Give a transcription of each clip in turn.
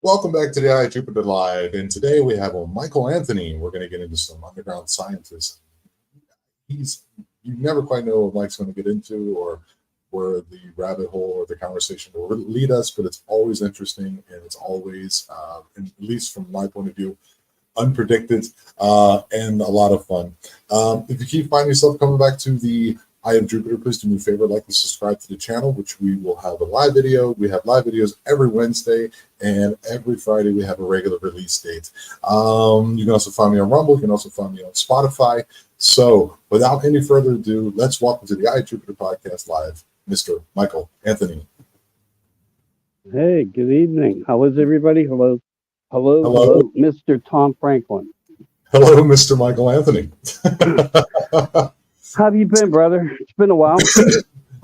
Welcome back to the Eye Jupiter Live, and today we have Michael Anthony. We're going to get into some underground scientists. He's You never quite know what Mike's going to get into or where the rabbit hole or the conversation will lead us, but it's always interesting and it's always, at least from my point of view, unpredicted and a lot of fun. If you keep finding yourself coming back to the Eye of Jupiter, please do me a favor, like and subscribe to the channel, which we will have a live video. We have live videos every Wednesday, and every Friday we have a regular release date. You can also find me on Rumble. You can also find me on Spotify. So without any further ado, let's welcome to the Eye of Jupiter podcast live, Mr. Michael Anthony. Hey, good evening. How is everybody? Hello. Hello. Mr. Tom Franklin. Hello, Mr. Michael Anthony. How have you been, brother? It's been a while.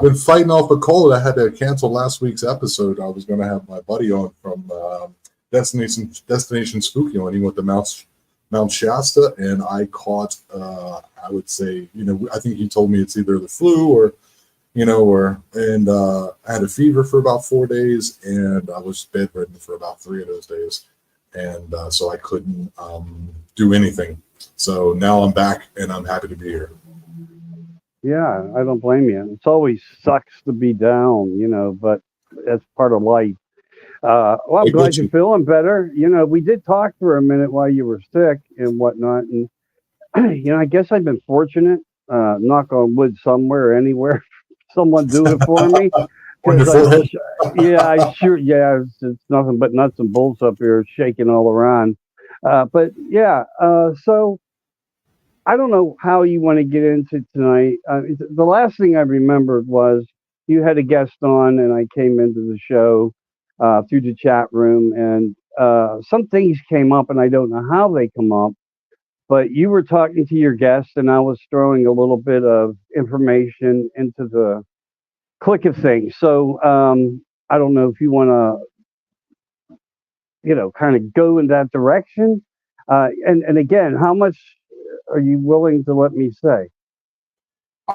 Been fighting off a cold. I had to cancel last week's episode. I was going to have my buddy on from Destination Spooky on. He went to Mount Shasta, and I caught. I would say, I think he told me it's either the flu or, I had a fever for about 4 days, and I was bedridden for about 3 of those days, and so I couldn't do anything. So now I'm back, and I'm happy to be here. Yeah, I don't blame you. It's always sucks to be down, but that's part of life. Well, I'm glad you're feeling better. We did talk for a minute while you were sick and whatnot. And, I guess I've been fortunate, knock on wood somewhere, anywhere, someone do it for me. It's nothing but nuts and bolts up here shaking all around. So I don't know how you want to get into tonight. The last thing I remembered was you had a guest on, and I came into the show through the chat room, and some things came up, and I don't know how they come up, but you were talking to your guest, and I was throwing a little bit of information into the click of things. So I don't know if you want to, kind of go in that direction. And again, how much are you willing to let me say?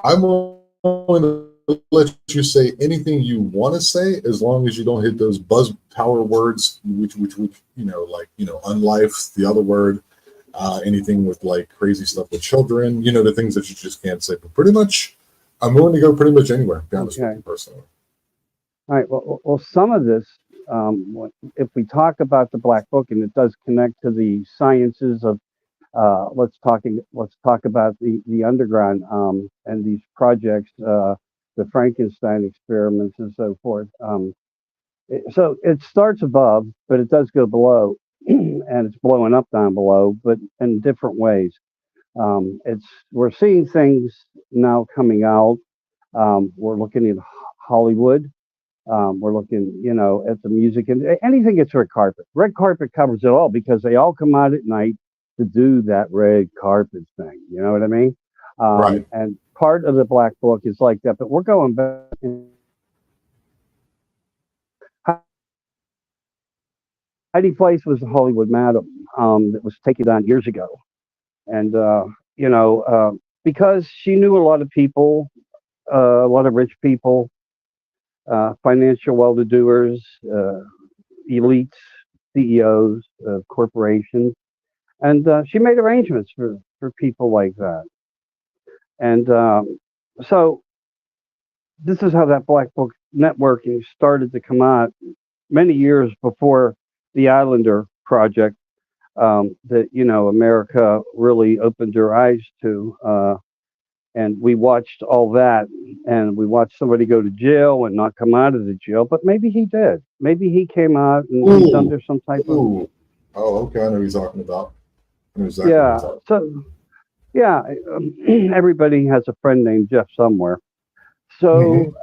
I'm willing to let you say anything you want to say, as long as you don't hit those buzz power words, which unlife, the other word, anything with like crazy stuff with children, the things that you just can't say. But pretty much, I'm willing to go pretty much anywhere, to be honest with you personally. All right. Well, some of this, if we talk about the Black Book, and it does connect to the sciences of, let's talk about the underground and these projects, the Frankenstein experiments and so forth. So it starts above, but it does go below, and it's blowing up down below, but in different ways. We're seeing things now coming out. We're looking at Hollywood. We're looking, at the music, and anything gets red carpet. Red carpet covers it all, because they all come out at night to do that red carpet thing. You know what I mean? Right. And part of the Black Book is like that. But we're going back. Heidi Place was the Hollywood Madam that was taken down years ago, and because she knew a lot of people, a lot of rich people, financial well-to-doers, elites, CEOs of corporations, and she made arrangements for people like that. And so this is how that Black Book networking started to come out many years before the Islander project, that America really opened her eyes to. And we watched all that, and we watched somebody go to jail and not come out of the jail. But maybe he did. Maybe he came out and he's under some type of. Oh, okay. I know what he's talking about. Exactly. Yeah. So, yeah, everybody has a friend named Jeff somewhere. So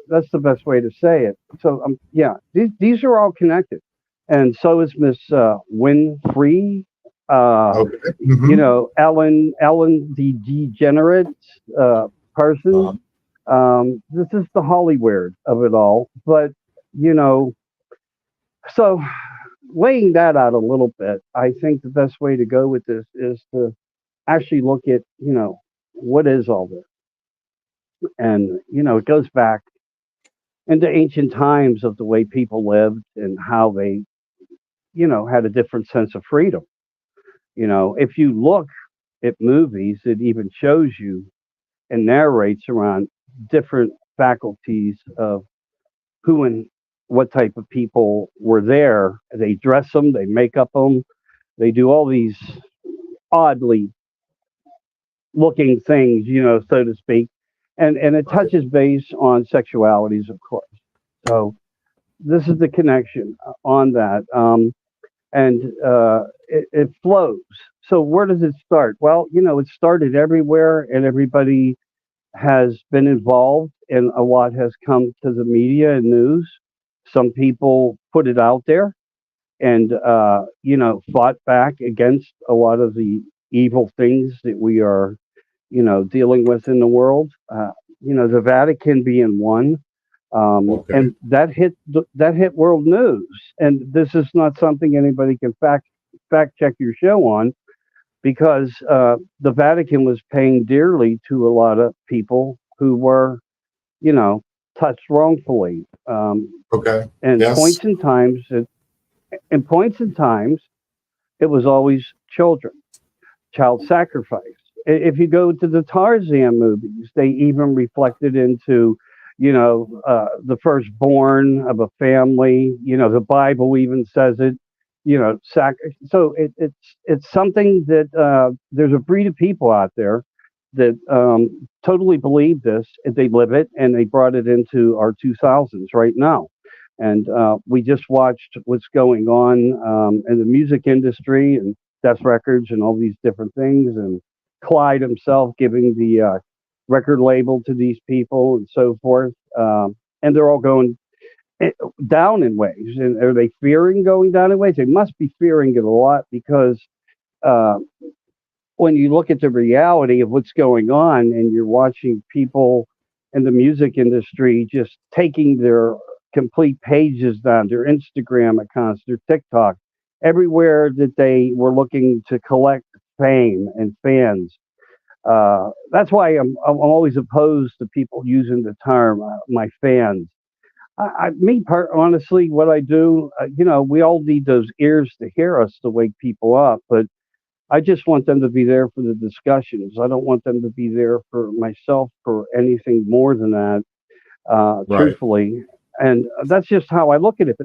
that's the best way to say it. So these are all connected, and so is Miss Winfrey. Okay. Mm-hmm. Ellen the degenerate person. This is the Hollywood of it all. But, so laying that out a little bit, I think the best way to go with this is to actually look at, what is all this? And, it goes back into ancient times of the way people lived and how they had a different sense of freedom. If you look at movies, it even shows you and narrates around different faculties of who and what type of people were there. They dress them, they make up them, they do all these oddly looking things, so to speak, and it Right. touches base on sexualities, of course. So this is the connection on that, and it flows. So where does it start? Well, it started everywhere, and everybody has been involved, and a lot has come to the media and news. Some people put it out there and fought back against a lot of the evil things that we are dealing with in the world. The Vatican being one, Okay. and that hit world news. And this is not something anybody can fact check your show on, because the Vatican was paying dearly to a lot of people who were, you know, touched wrongfully. Okay. And Yes. points in times, it was always children, child sacrifice. If you go to the Tarzan movies, they even reflected into, the firstborn of a family. The Bible even says it. So it's something that there's a breed of people out there that totally believe this, and they live it, and they brought it into our 2000s right now. And we just watched what's going on in the music industry and Death Records and all these different things, and Clyde himself giving the record label to these people and so forth. And they're all going down in ways. And are they fearing going down in ways? They must be fearing it a lot, because uh, when you look at the reality of what's going on, and you're watching people in the music industry just taking their complete pages down, their Instagram accounts, their TikTok, everywhere that they were looking to collect fame and fans. That's why I'm always opposed to people using the term "my fans." Honestly, what I do, we all need those ears to hear us to wake people up, but I just want them to be there for the discussions. I don't want them to be there for myself for anything more than that, Right. truthfully. And that's just how I look at it.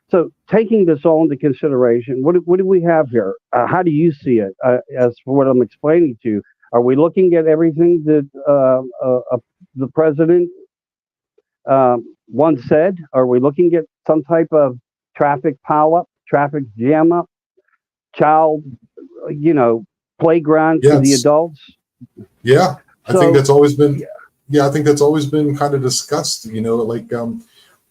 So, taking this all into consideration, what do we have here? How do you see it? As for what I'm explaining to you, are we looking at everything that the president once said? Are we looking at some type of traffic pileup, traffic jam up, child, you know, playground for the Yes. adults? Yeah. I think So, that's always yeah, been. Yeah, I think that's always been kind of discussed. Like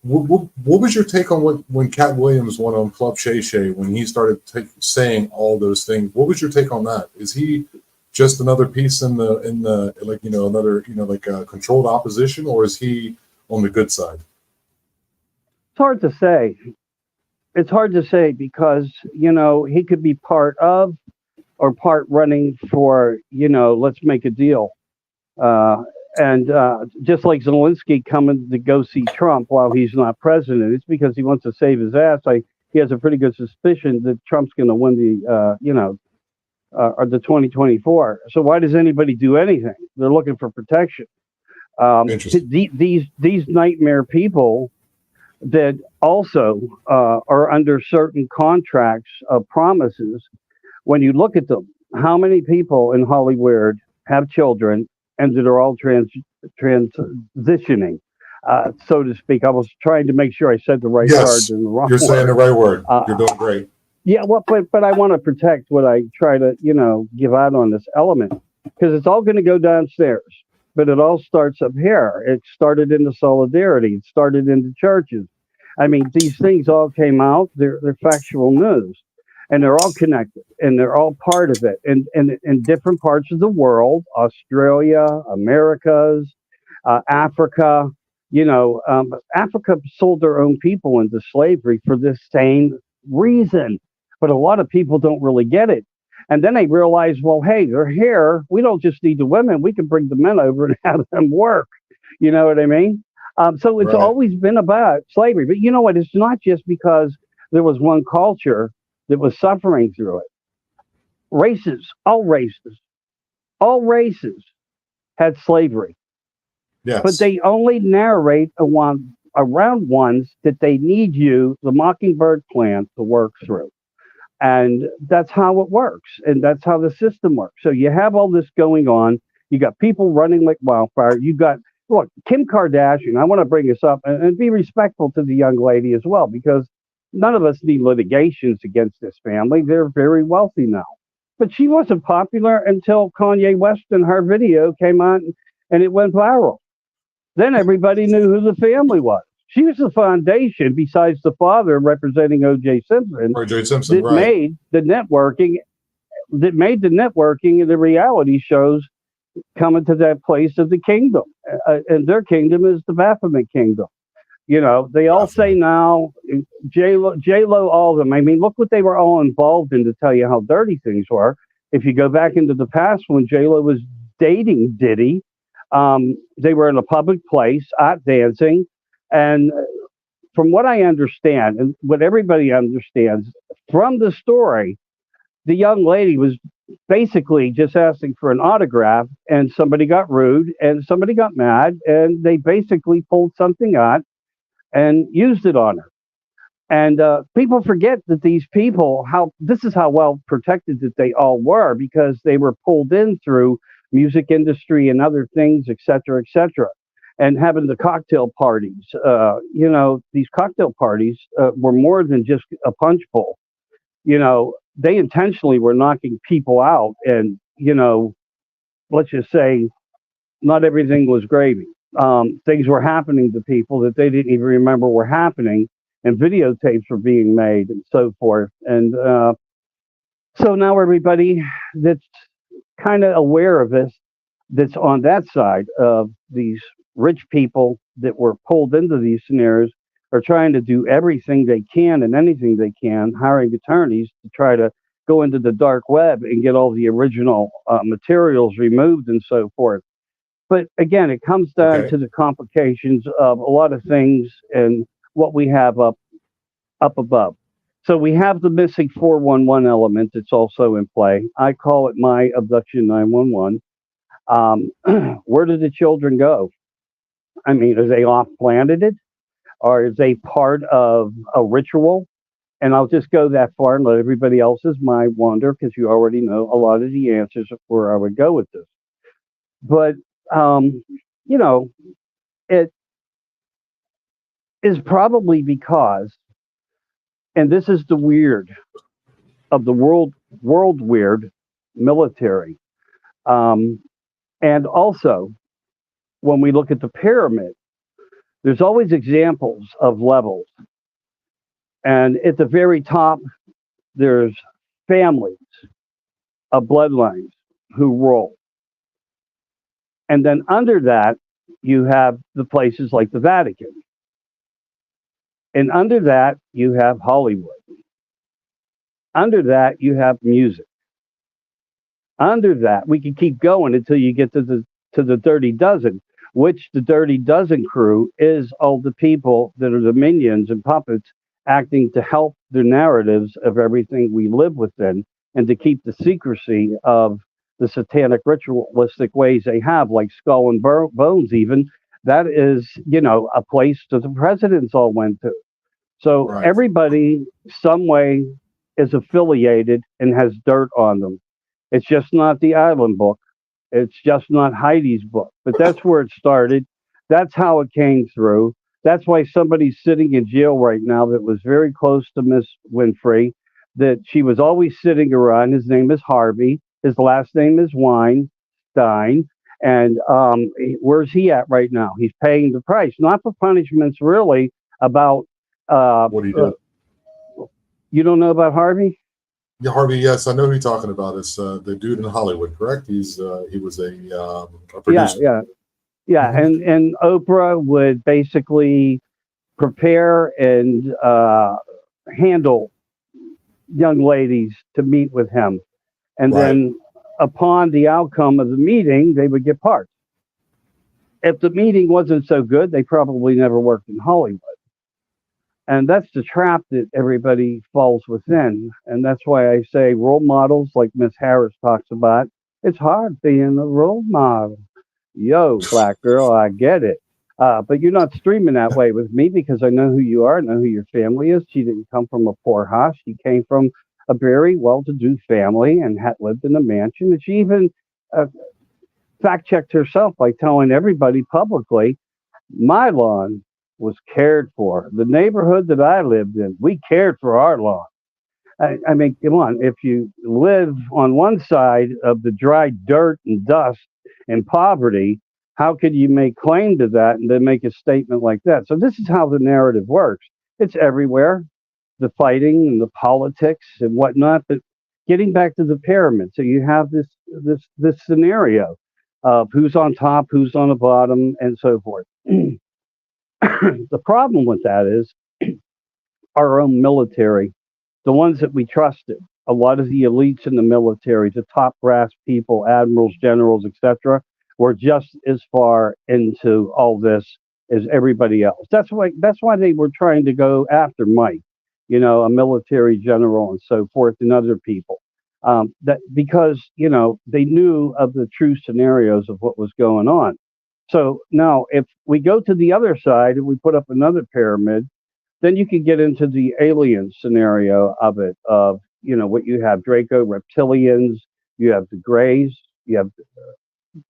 what was your take on when Cat Williams went on Club Shay Shay when he started saying all those things? What was your take on that? Is he just another piece in the like another like controlled opposition, or is he on the good side? it's hard to say. It's hard to say, because, he could be part of or part running for, let's make a deal. Uh, and just like Zelensky coming to go see Trump while he's not president, it's because he wants to save his ass. He has a pretty good suspicion that Trump's going to win or the 2024. So why does anybody do anything? They're looking for protection. Interesting. These nightmare people that also are under certain contracts of promises. When you look at them, how many people in Hollywood have children and that are all transitioning, so to speak? I was trying to make sure I said the right word Yes, and the wrong you're saying the word. right word. Uh, You're doing great. yeah, well, but I want to protect what I try to, give out on this element, because it's all going to go downstairs. But it all starts up here. It started in the solidarity. It started in the churches. I mean, these things all came out. They're factual news, and they're all connected, and they're all part of it. And in different parts of the world, Australia, Americas, Africa. Africa sold their own people into slavery for this same reason, but a lot of people don't really get it. And then they realize, well, hey, they're here. We don't just need the women. We can bring the men over and have them work. You know what I mean? So it's Right. always been about slavery. But you know what? It's not just because there was one culture that was suffering through it. All races had slavery, Yes. but they only narrate around ones that they need you, the Mockingbird Plan, to work through. And that's how it works. And that's how the system works. So you have all this going on. You got people running like wildfire. Look, Kim Kardashian, I want to bring this up and be respectful to the young lady as well, because none of us need litigations against this family. They're very wealthy now. But she wasn't popular until Kanye West and her video came out and it went viral. Then everybody knew who the family was. She was the foundation, besides the father representing O.J. Simpson, that right. made the networking and the reality shows coming to that place of the kingdom. And their kingdom is the Baphomet kingdom. You know, they all say now, J-Lo, all of them. I mean, look what they were all involved in to tell you how dirty things were. If you go back into the past when J-Lo was dating Diddy, they were in a public place, out dancing. And from what I understand, and what everybody understands from the story, the young lady was basically just asking for an autograph, and somebody got rude and somebody got mad, and they basically pulled something out and used it on her. And people forget that these people, this is how well protected that they all were, because they were pulled in through music industry and other things, et cetera, and having the cocktail parties. These cocktail parties were more than just a punch bowl. You know, they intentionally were knocking people out, and, let's just say not everything was gravy. Things were happening to people that they didn't even remember were happening, and videotapes were being made and so forth. And so now everybody that's kind of aware of this, that's on that side of these rich people that were pulled into these scenarios, are trying to do everything they can and anything they can, hiring attorneys to try to go into the dark web and get all the original materials removed and so forth. But again, it comes down to the complications of a lot of things and what we have up above. So we have the missing 411 element that's also in play. I call it my abduction 911. Where did the children go? I mean, are they off-planeted? Or is they part of a ritual? And I'll just go that far and let everybody else's mind wander, because you already know a lot of the answers of where I would go with this. But, it is probably because, and this is the weird of the world weird military. And also, when we look at the pyramid, there's always examples of levels. And at the very top, there's families of bloodlines who roll. And then under that, you have the places like the Vatican. And under that, you have Hollywood. Under that, you have music. Under that, we can keep going until you get to the Dirty Dozen, which the Dirty Dozen crew is all the people that are the minions and puppets acting to help the narratives of everything we live within, and to keep the secrecy of the satanic ritualistic ways they have, like Skull and Bones even. That is, a place that the presidents all went to. So everybody, some way, is affiliated and has dirt on them. It's just not the Island book. It's just not Heidi's book. But that's where it started. That's how it came through. That's why somebody's sitting in jail right now that was very close to Miss Winfrey, that she was always sitting around. His name is Harvey. His last name is Weinstein. And where's he at right now? He's paying the price, not for punishments, really, about... what he did. You don't know about Harvey? Yeah, Harvey, yes. I know who you're talking about. It's the dude in Hollywood, correct? He was a producer. Yeah, and Oprah would basically prepare and handle young ladies to meet with him. And then upon the outcome of the meeting, they would get parts. If the meeting wasn't so good, they probably never worked in Hollywood. And that's the trap that everybody falls within. And that's why I say role models, like Miss Harris talks about, it's hard being a role model. Yo, black girl, I get it. But you're not streaming that way with me because I know who you are, I know who your family is. She didn't come from a poor house. She came from a very well-to-do family and had lived in a mansion. And she even uh, fact-checked herself by telling everybody publicly, my lawn was cared for. The neighborhood that I lived in, we cared for our lawn. I mean, come on. If you live on one side of the dry dirt and dust and poverty, how could you make claim to that and then make a statement like that? So this is how the narrative works. It's everywhere, the fighting and the politics and whatnot. But getting back to the pyramid, so you have this scenario of who's on top, who's on the bottom, and so forth. The problem with that is our own military, the ones that we trusted, a lot of the elites in the military, the top brass people, admirals, generals, etc., were just as far into all this as everybody else. That's why they were trying to go after Mike, a military general and so forth, and other people. That because they knew of the true scenarios of what was going on. So now, if we go to the other side and we put up another pyramid, then you could get into the alien scenario of it, of, what you have Draco reptilians, you have the Greys, you have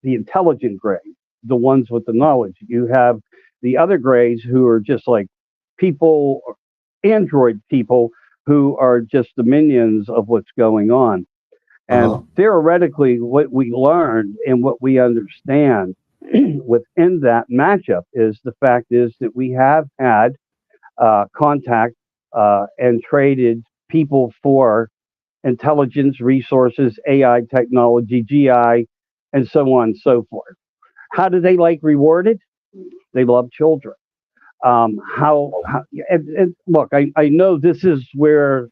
the intelligent Greys, the ones with the knowledge. You have the other Greys who are just like people, android people, who are just the minions of what's going on. Uh-huh. And theoretically, what we learned and what we understand within that matchup is the fact is that we have had contact and traded people for intelligence, resources, AI technology, GI, and so on and so forth. How do they like rewarded? They love children. And look, I know this is where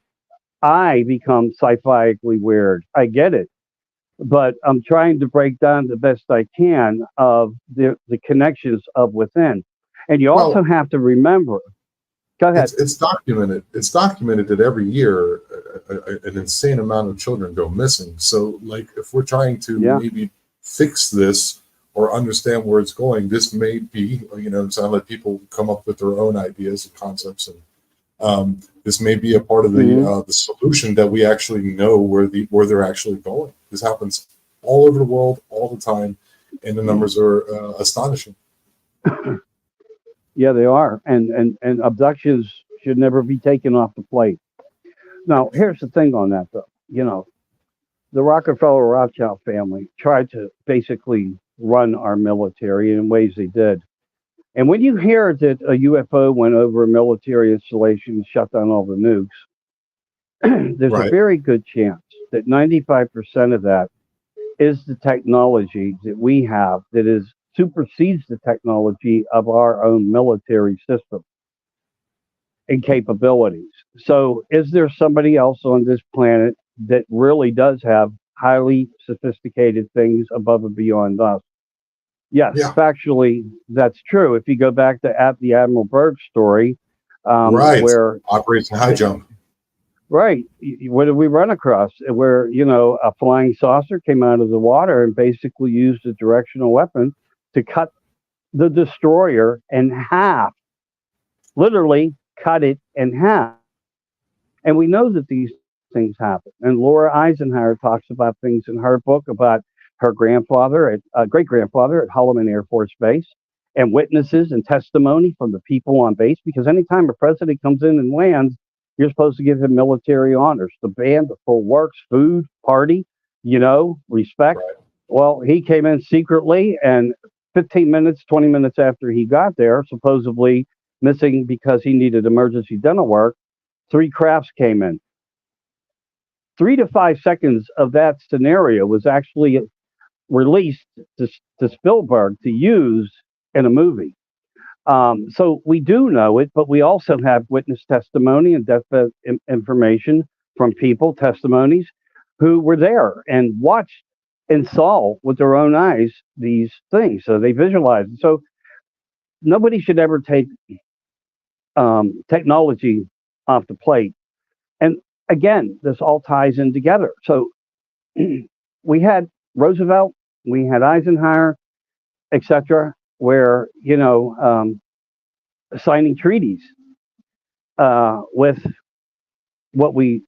I become sci-fically weird. I get it, but I'm trying to break down the best I can of the connections of within. And you also Well, have to remember. Go ahead. it's documented. It's documented that every year an insane amount of children go missing. So, like, if we're trying to Yeah. maybe fix this or understand where it's going, this may be, so let people come up with their own ideas and concepts, and this may be a part of the solution that we actually know where they're actually going. This happens all over the world all the time, and the numbers are astonishing. Yeah, they are. And abductions should never be taken off the plate. Now, here's the thing on that, though. The Rockefeller Rothschild family tried to basically run our military in ways they did. And when you hear that a UFO went over a military installation and shut down all the nukes, there's a Right. very good chance that 95% of that is the technology that we have that is supersedes the technology of our own military system and capabilities. So, is there somebody else on this planet that really does have highly sophisticated things above and beyond us? Yes, Yeah. factually, that's true. If you go back to the Admiral Byrd story, Right. where Operation High Jump. right, what did we run across? Where a flying saucer came out of the water and basically used a directional weapon to cut the destroyer in half, literally cut it in half. And we know that these things happen. And Laura Eisenhower talks about things in her book about her grandfather, great grandfather at Holloman Air Force Base, and witnesses and testimony from the people on base. Because anytime a president comes in and lands, you're supposed to give him military honors, the band, the full works, food, party, respect. Right. Well, he came in secretly, and 15 minutes, 20 minutes after he got there, supposedly missing because he needed emergency dental work, 3 crafts came in. 3 to 5 seconds of that scenario was actually released to Spielberg to use in a movie. So we do know it, but we also have witness testimony and deathbed information from people, testimonies who were there and watched and saw with their own eyes these things. So they visualized. So nobody should ever take technology off the plate. And again, this all ties in together. So we had Roosevelt, we had Eisenhower, etc., where, signing treaties with what we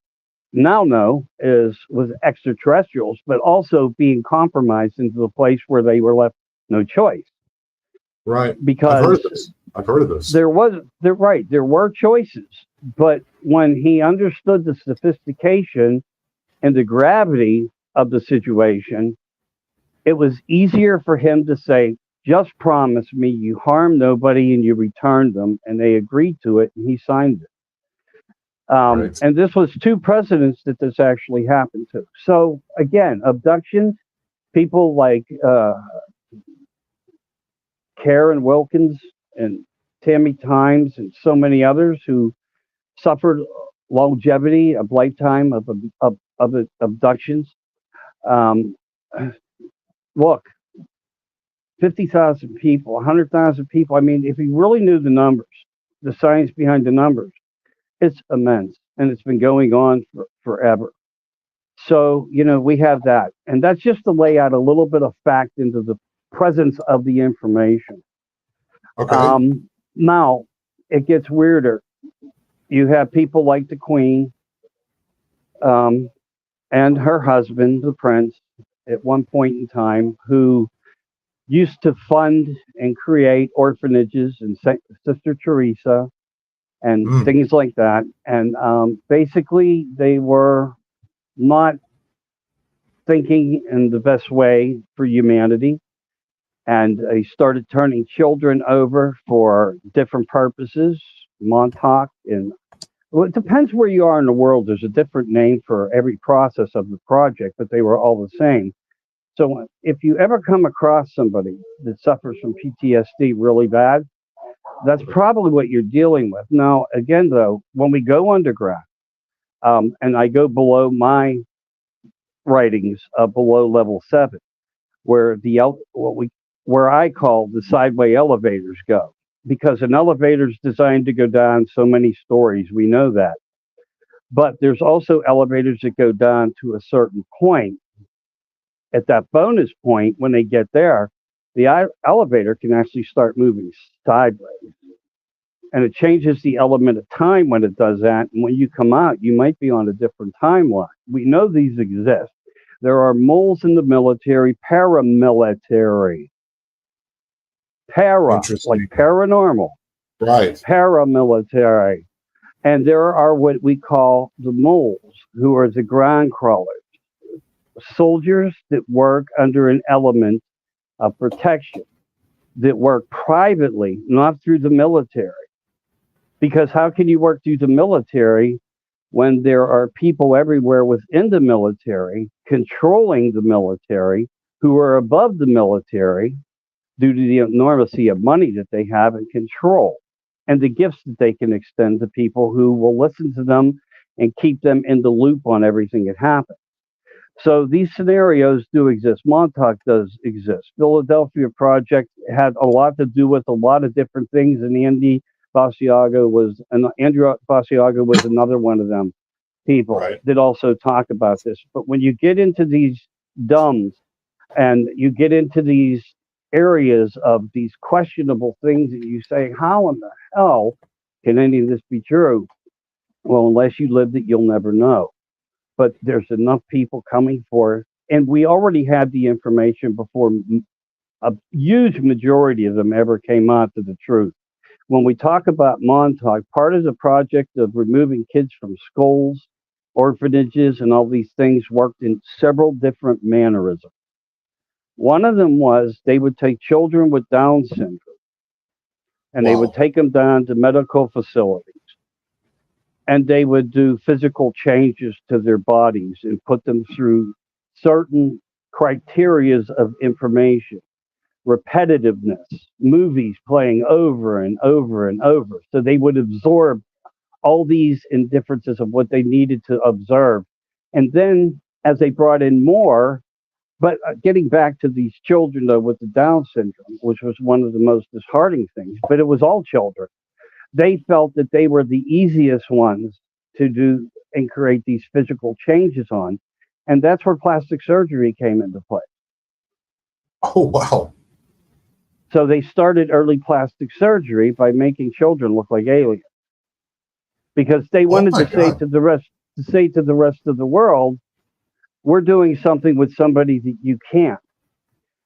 now know is with extraterrestrials, but also being compromised into the place where they were left no choice. Right. Because I've heard of this. There were choices, but when he understood the sophistication and the gravity of the situation, it was easier for him to say, just promise me you harm nobody and you return them. And they agreed to it, and he signed it. Right. And this was 2 presidents that this actually happened to. So again, abductions, people like Karen Wilkins and Tammy Times and so many others who suffered longevity of lifetime of abductions. Look, 50,000 people, 100,000 people. I mean, if you really knew the numbers, the science behind the numbers, it's immense, and it's been going on forever. So, we have that. And that's just to lay out a little bit of fact into the presence of the information. Okay. Now, it gets weirder. You have people like the Queen and her husband, the Prince, at one point in time, who used to fund and create orphanages and Sister Teresa and things like that. And basically, they were not thinking in the best way for humanity. And they started turning children over for different purposes, Montauk. And well, it depends where you are in the world. There's a different name for every process of the project, but they were all the same. So if you ever come across somebody that suffers from PTSD really bad, that's probably what you're dealing with. Now, again, though, when we go underground, and I go below my writings, below level 7, where where I call the sideway elevators go, because an elevator is designed to go down so many stories. We know that, but there's also elevators that go down to a certain point. At that bonus point, when they get there, the elevator can actually start moving sideways. And it changes the element of time when it does that. And when you come out, you might be on a different timeline. We know these exist. There are moles in the military, paramilitary. Like paranormal. Right. Paramilitary. And there are what we call the moles, who are the ground crawlers. Soldiers that work under an element of protection, that work privately, not through the military. Because how can you work through the military when there are people everywhere within the military controlling the military who are above the military due to the enormity of money that they have and control and the gifts that they can extend to people who will listen to them and keep them in the loop on everything that happens. So these scenarios do exist. Montauk does exist. Philadelphia Project had a lot to do with a lot of different things, and Andrew Basiago was another one of them people that also talk about this. But when you get into these dumbs and you get into these areas of these questionable things that you say, how in the hell can any of this be true? Well, unless you lived it, you'll never know. But there's enough people coming forth, and we already had the information before a huge majority of them ever came out to the truth. When we talk about Montauk, part of the project of removing kids from schools, orphanages, and all these things worked in several different mannerisms. One of them was they would take children with Down syndrome, and they would take them down to medical facilities. And they would do physical changes to their bodies and put them through certain criterias of information, repetitiveness, movies playing over and over and over. So they would absorb all these indifferences of what they needed to observe. And then as they brought in more, but getting back to these children, though, with the Down syndrome, which was one of the most disheartening things, but it was all children. They felt that they were the easiest ones to do and create these physical changes on. And that's where plastic surgery came into play. Oh, wow. So they started early plastic surgery by making children look like aliens, because they Oh wanted my to say God. to the rest of the world, we're doing something with somebody that you can't.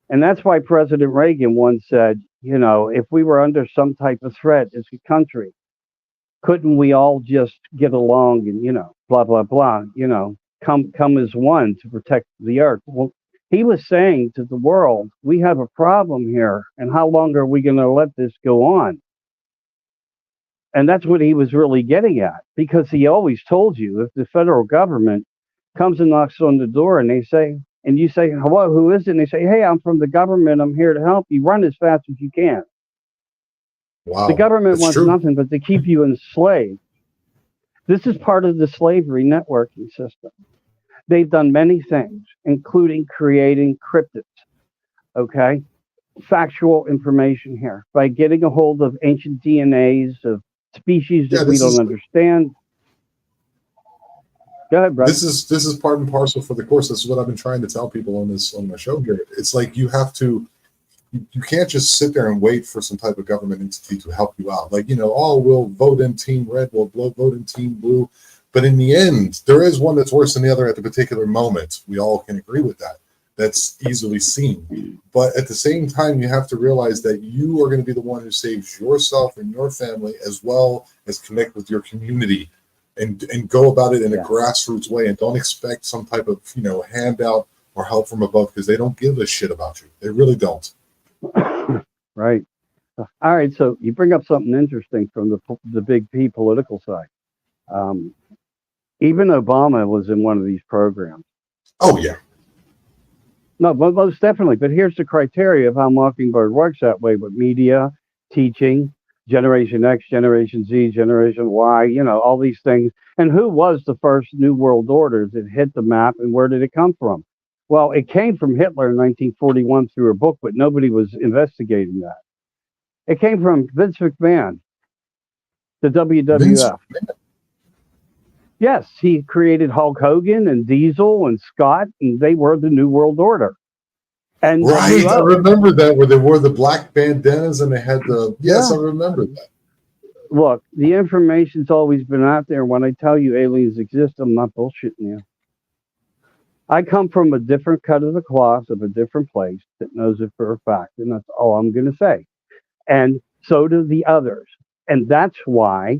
And that's why President Reagan once said, you know, if we were under some type of threat as a country, couldn't we all just get along and, you know, blah, blah, blah, you know, come as one to protect the earth? Well, he was saying to the world, we have a problem here, and how long are we going to let this go on? And that's what he was really getting at, because he always told you, if the federal government comes and knocks on the door and they say, and you say, hello, who is it? And they say, hey, I'm from the government. I'm here to help you. Run as fast as you can. The Wow. government That's wants true. nothing but to keep you enslaved. This is part of the slavery networking system. They've done many things, including creating cryptids, okay? Factual information here by getting a hold of ancient DNAs of species Yeah, that we don't understand. Go ahead, brother. this is part and parcel for the course. This is what I've been trying to tell people on my show here. It's like you have to, you can't just sit there and wait for some type of government entity to help you out. Like, you know, oh, we'll vote in team red, we'll vote in team blue. But in the end, there is one that's worse than the other at the particular moment. We all can agree with that. That's easily seen. But at the same time, you have to realize that you are going to be the one who saves yourself and your family, as well as connect with your community and go about it in a grassroots way. And don't expect some type of, you know, handout or help from above, because they don't give a shit about you. They really don't. Right. All right. So you bring up something interesting from the big P political side. Even Obama was in one of these programs. Oh, yeah. No, but most definitely. But here's the criteria of how Mockingbird works that way with media, teaching, Generation X, Generation Z, Generation Y, you know, all these things. And who was the first New World Order that hit the map, and where did it come from? Well, it came from Hitler in 1941 through a book, but nobody was investigating that. It came from Vince McMahon, the Vince, WWF. Yes, he created Hulk Hogan and Diesel and Scott, and they were the New World Order. And right, I remember that, where they wore the black bandanas and they had the, yes, I remember that. Look, the information's always been out there. When I tell you aliens exist, I'm not bullshitting you. I come from a different cut of the cloth of a different place that knows it for a fact, and that's all I'm going to say. And so do the others. And that's why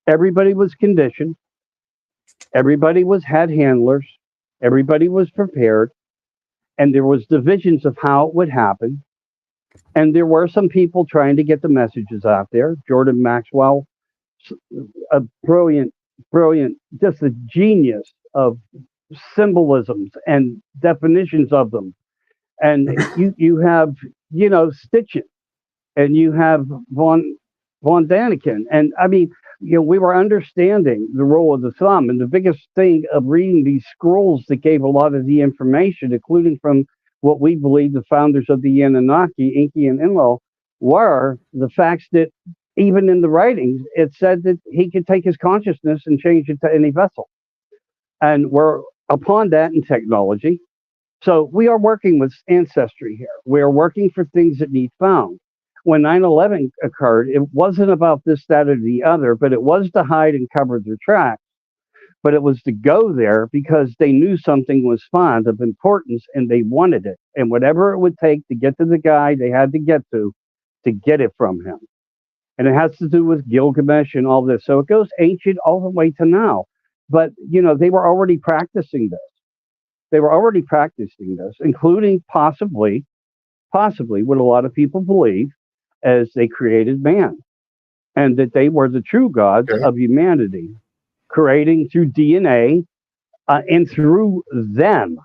everybody was conditioned. Everybody had handlers. Everybody was prepared. And there was divisions of how it would happen. And there were some people trying to get the messages out there. Jordan Maxwell, a brilliant, just a genius of symbolisms and definitions of them. And you have, you know, Stitchen, and you have von Daniken. And I mean, you know, we were understanding the role of the thumb. And the biggest thing of reading these scrolls that gave a lot of the information, including from what we believe the founders of the Anunnaki, Enki and Enlil, were the facts that even in the writings, it said that he could take his consciousness and change it to any vessel. And we're upon that in technology. So we are working with ancestry here. We are working for things that need found. When 9/11 occurred, it wasn't about this, that, or the other, but it was to hide and cover their tracks. But it was to go there because they knew something was found of importance and they wanted it. And whatever it would take to get to the guy they had to get it from him. And it has to do with Gilgamesh and all this. So it goes ancient all the way to now. But, you know, they were already practicing this. They were already practicing this, including possibly what a lot of people believe, as they created man, and that they were the true gods of humanity, creating through DNA and through them,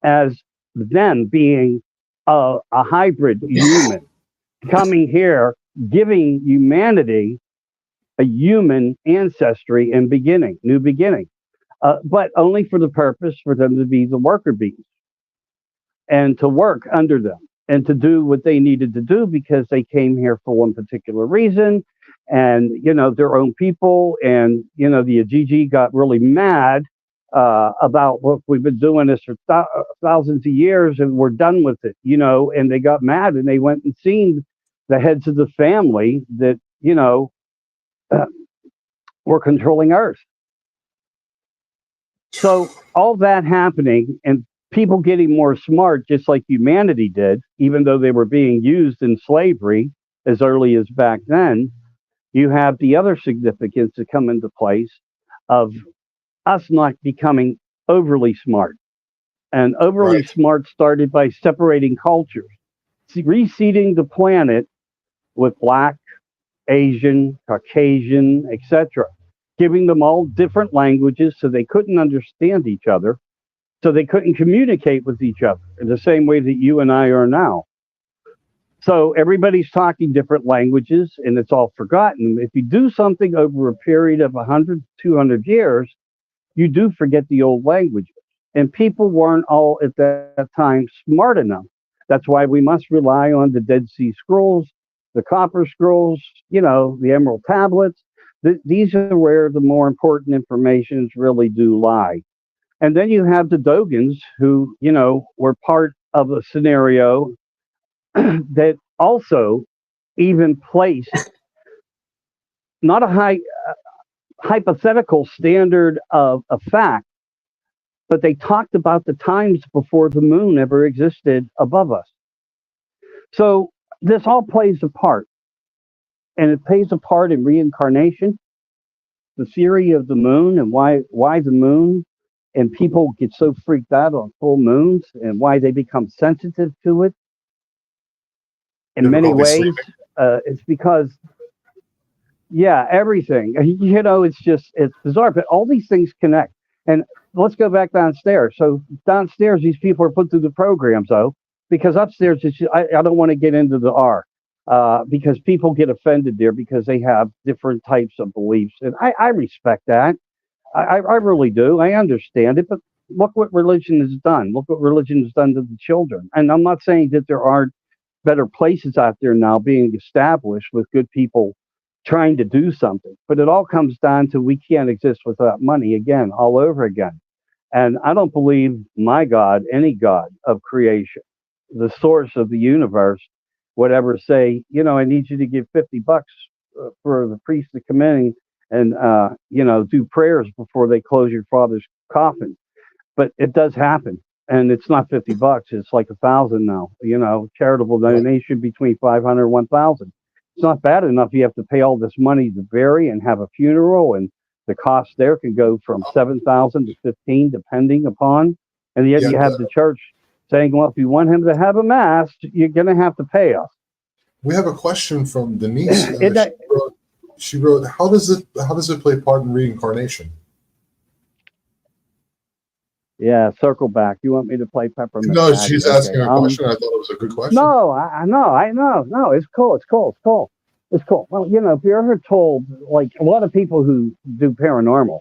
as them being a hybrid human, coming here, giving humanity a human ancestry and beginning, new beginning, but only for the purpose for them to be the worker bees and to work under them and to do what they needed to do, because they came here for one particular reason. and their own people, and the Ajiji got really mad about, look, we've been doing this for thousands of years and we're done with it, and they got mad and they went and seen the heads of the family that were controlling Earth. So all that happening and people getting more smart, just like humanity did, even though they were being used in slavery as early as back then, you have the other significance to come into place of us not becoming overly smart. And overly smart started by separating cultures, reseeding the planet with Black, Asian, Caucasian, etc., giving them all different languages so they couldn't understand each other, so they couldn't communicate with each other in the same way that you and I are now. So everybody's talking different languages and it's all forgotten. If you do something over a period of 100, 200 years, you do forget the old languages. And people weren't all at that time smart enough. That's why we must rely on the Dead Sea Scrolls, the Copper Scrolls, the Emerald Tablets. These are where the more important informations really do lie. And then you have the Dogons who, were part of a scenario that also even placed not a hypothetical standard of a fact, but they talked about the times before the moon ever existed above us. So this all plays a part, and it plays a part in reincarnation, the theory of the moon and why the moon, and people get so freaked out on full moons and why they become sensitive to it. In many ways, it's because, everything, it's bizarre, but all these things connect. And let's go back downstairs. So downstairs, these people are put through the programs, though, because upstairs, I don't want to get into the R, because people get offended there because they have different types of beliefs. And I respect that. I really do. I understand it. But look what religion has done. Look what religion has done to the children. And I'm not saying that there aren't better places out there now being established with good people trying to do something. But it all comes down to we can't exist without money again, all over again. And I don't believe my God, any God of creation, the source of the universe, would ever say, I need you to give $50 for the priest to come in and, do prayers before they close your father's coffin. But it does happen. And it's not $50. It's like 1,000 now, charitable donation between 500 and 1,000. It's not bad enough. You have to pay all this money to bury and have a funeral, and the cost there can go from 7,000 to 15, depending upon. And yet you have the church saying, well, if you want him to have a mass, you're going to have to pay us. We have a question from Denise. She wrote, how does it play part in reincarnation? Yeah, circle back. You want me to play Peppermint? No, she's asking a question. I thought it was a good question. No, I know. No, it's cool. Well, if you're ever told, like a lot of people who do paranormal,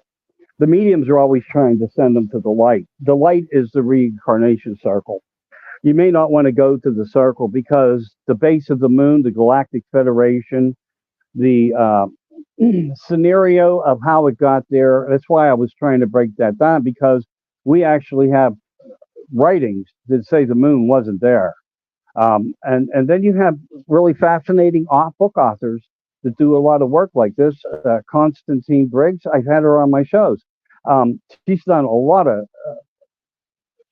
the mediums are always trying to send them to the light. The light is the reincarnation circle. You may not want to go to the circle because the base of the moon, the Galactic Federation, the scenario of how it got there. That's why I was trying to break that down, because we actually have writings that say the moon wasn't there. And then you have really fascinating book authors that do a lot of work like this. Constantine Briggs, I've had her on my shows. She's done a lot of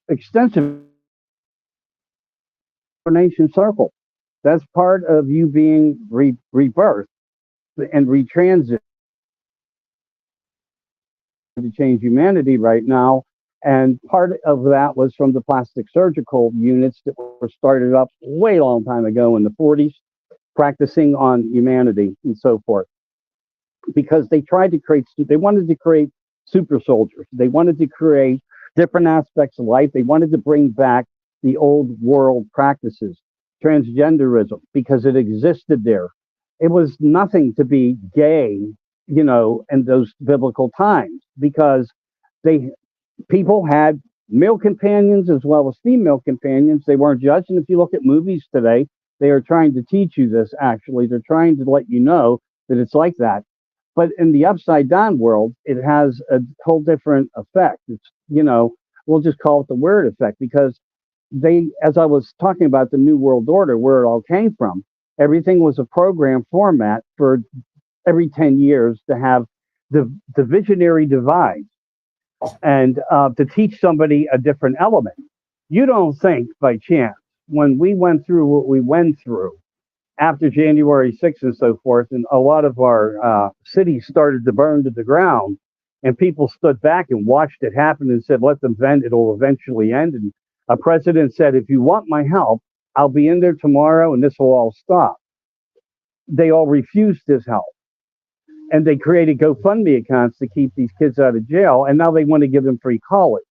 extensive nation circle. That's part of you being rebirthed and retransit to change humanity right now. And part of that was from the plastic surgical units that were started up way long time ago in the 40s, practicing on humanity and so forth. Because they tried to they wanted to create super soldiers. They wanted to create different aspects of life. They wanted to bring back the old world practices, transgenderism, because it existed there. It was nothing to be gay, in those biblical times, because people had male companions as well as female companions. They weren't judged. And if you look at movies today, they are trying to teach you this, actually. They're trying to let you know that it's like that. But in the upside down world, it has a whole different effect. It's, we'll just call it the weird effect, because as I was talking about the New World Order, where it all came from, everything was a program format for every 10 years to have the visionary divide and to teach somebody a different element. You don't think by chance, when we went through what we went through after January 6th and so forth, and a lot of our cities started to burn to the ground, and people stood back and watched it happen and said, let them vent, it'll eventually end. And a president said, if you want my help, I'll be in there tomorrow and this will all stop. They all refused his help. And they created GoFundMe accounts to keep these kids out of jail. And now they want to give them free college.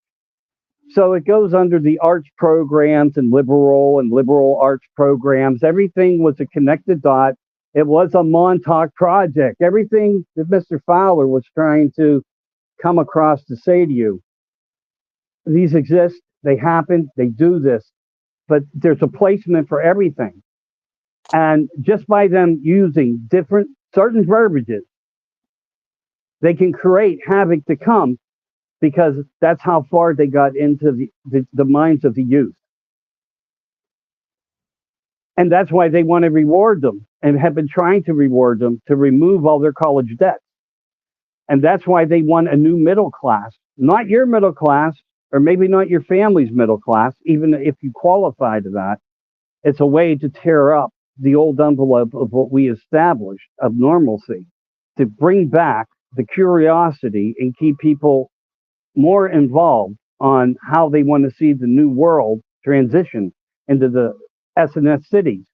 So it goes under the arts programs and liberal arts programs. Everything was a connected dot. It was a Montauk project. Everything that Mr. Fowler was trying to come across to say to you, these exist, they happen, they do this, but there's a placement for everything. And just by them using certain verbiages, they can create havoc to come, because that's how far they got into the minds of the youth. And that's why they want to reward them and have been trying to reward them to remove all their college debt. And that's why they want a new middle class, not your middle class, or maybe not your family's middle class, even if you qualify to that. It's a way to tear up the old envelope of what we established of normalcy, to bring back the curiosity and keep people more involved on how they want to see the new world transition into the S&S cities.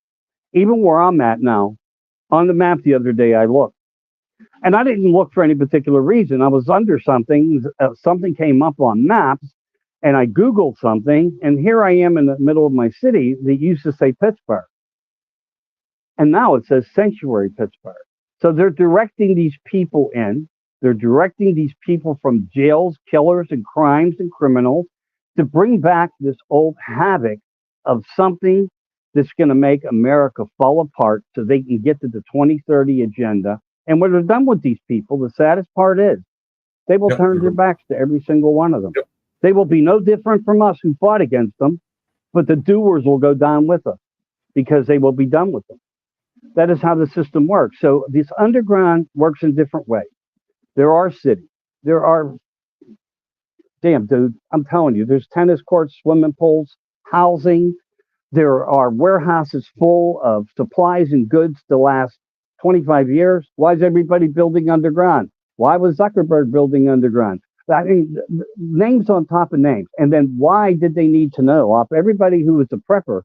Even where I'm at now, on the map the other day, I looked. And I didn't look for any particular reason. I was under something. Something came up on maps, and I Googled something, and here I am in the middle of my city that used to say Pittsburgh. And now it says Sanctuary Pittsburgh. So they're directing these people in. They're directing these people from jails, killers, and crimes and criminals to bring back this old havoc of something that's going to make America fall apart so they can get to the 2030 agenda. And when they're done with these people, the saddest part is they will turn their backs to every single one of them. They will be no different from us who fought against them, but the doers will go down with us because they will be done with them. That is how the system works. So this underground works in different ways. There are cities. There are, damn, dude, I'm telling you, there's tennis courts, swimming pools, housing. There are warehouses full of supplies and goods to last 25 years. Why is everybody building underground? Why was Zuckerberg building underground? I mean, names on top of names. And then why did they need to know? Off everybody who was a prepper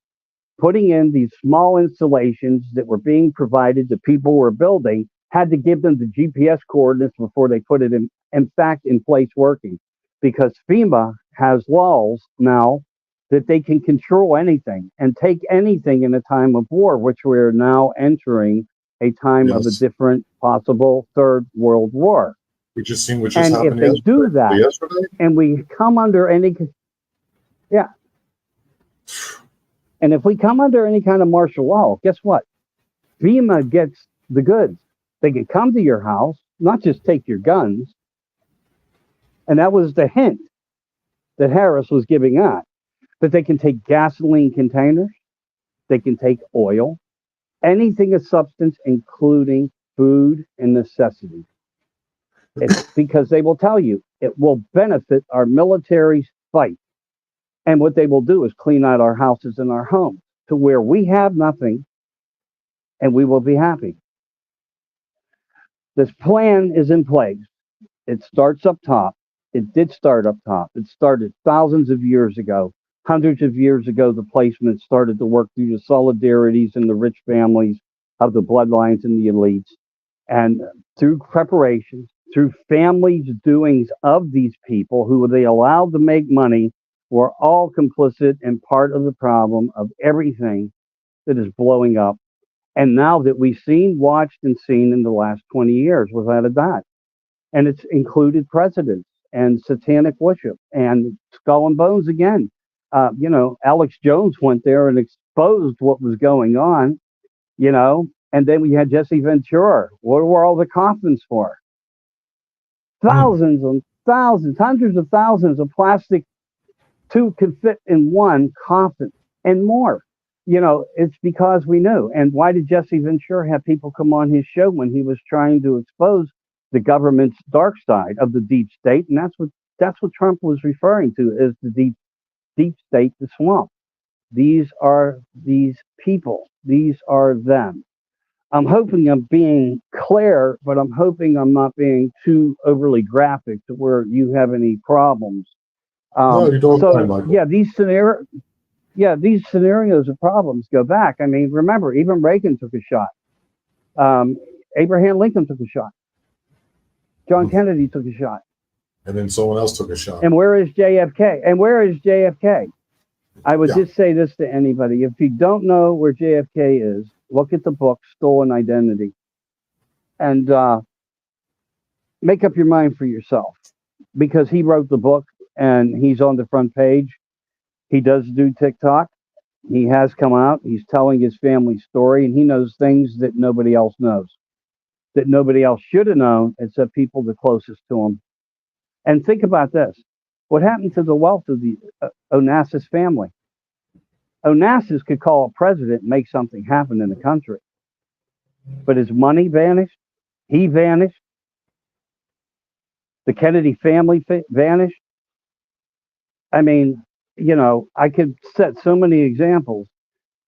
putting in these small installations that were being provided to people who were building, had to give them the GPS coordinates before they put it in fact, in place working. Because FEMA has laws now that they can control anything and take anything in a time of war, which we're now entering a time of a different possible third world war. We just seen what just and happened if they do that, and we come under any, and if we come under any kind of martial law, guess what? FEMA gets the goods. They can come to your house, not just take your guns. And that was the hint that Harris was giving out. But they can take gasoline containers. They can take oil, anything of substance, including food and necessities. It's because they will tell you it will benefit our military's fight. And what they will do is clean out our houses and our homes to where we have nothing and we will be happy. This plan is in place. It starts up top. It did start up top. It started thousands of years ago. Hundreds of years ago, the placement started to work through the solidarities and the rich families of the bloodlines and the elites. And through preparations, through families' doings of these people who they allowed to make money, were all complicit and part of the problem of everything that is blowing up. And now that we've seen, watched, and seen in the last 20 years, without a doubt. And it's included presidents and satanic worship and skull and bones again. Alex Jones went there and exposed what was going on, And then we had Jesse Ventura. What were all the coffins for? Hmm. Thousands and thousands, hundreds of thousands of plastic two can fit in one coffin and more. It's because we knew. And why did Jesse Ventura have people come on his show when he was trying to expose the government's dark side of the deep state? And that's what Trump was referring to as the deep state, the swamp. These are these people. These are them. I'm hoping I'm being clear, but I'm hoping I'm not being too overly graphic to where you have any problems. No, you're doing fine, So Michael. these scenarios of problems go back. I mean, remember, even Reagan took a shot. Abraham Lincoln took a shot. John Kennedy took a shot. And then someone else took a shot. And where is JFK? I would just say this to anybody. If you don't know where JFK is, look at the book, Stolen Identity, and make up your mind for yourself, because he wrote the book and he's on the front page. He does do TikTok. He has come out. He's telling his family story, and he knows things that nobody else knows, that nobody else should have known except people the closest to him. And think about this. What happened to the wealth of the Onassis family? Onassis could call a president and make something happen in the country. But his money vanished. He vanished. The Kennedy family vanished. I mean, I could set so many examples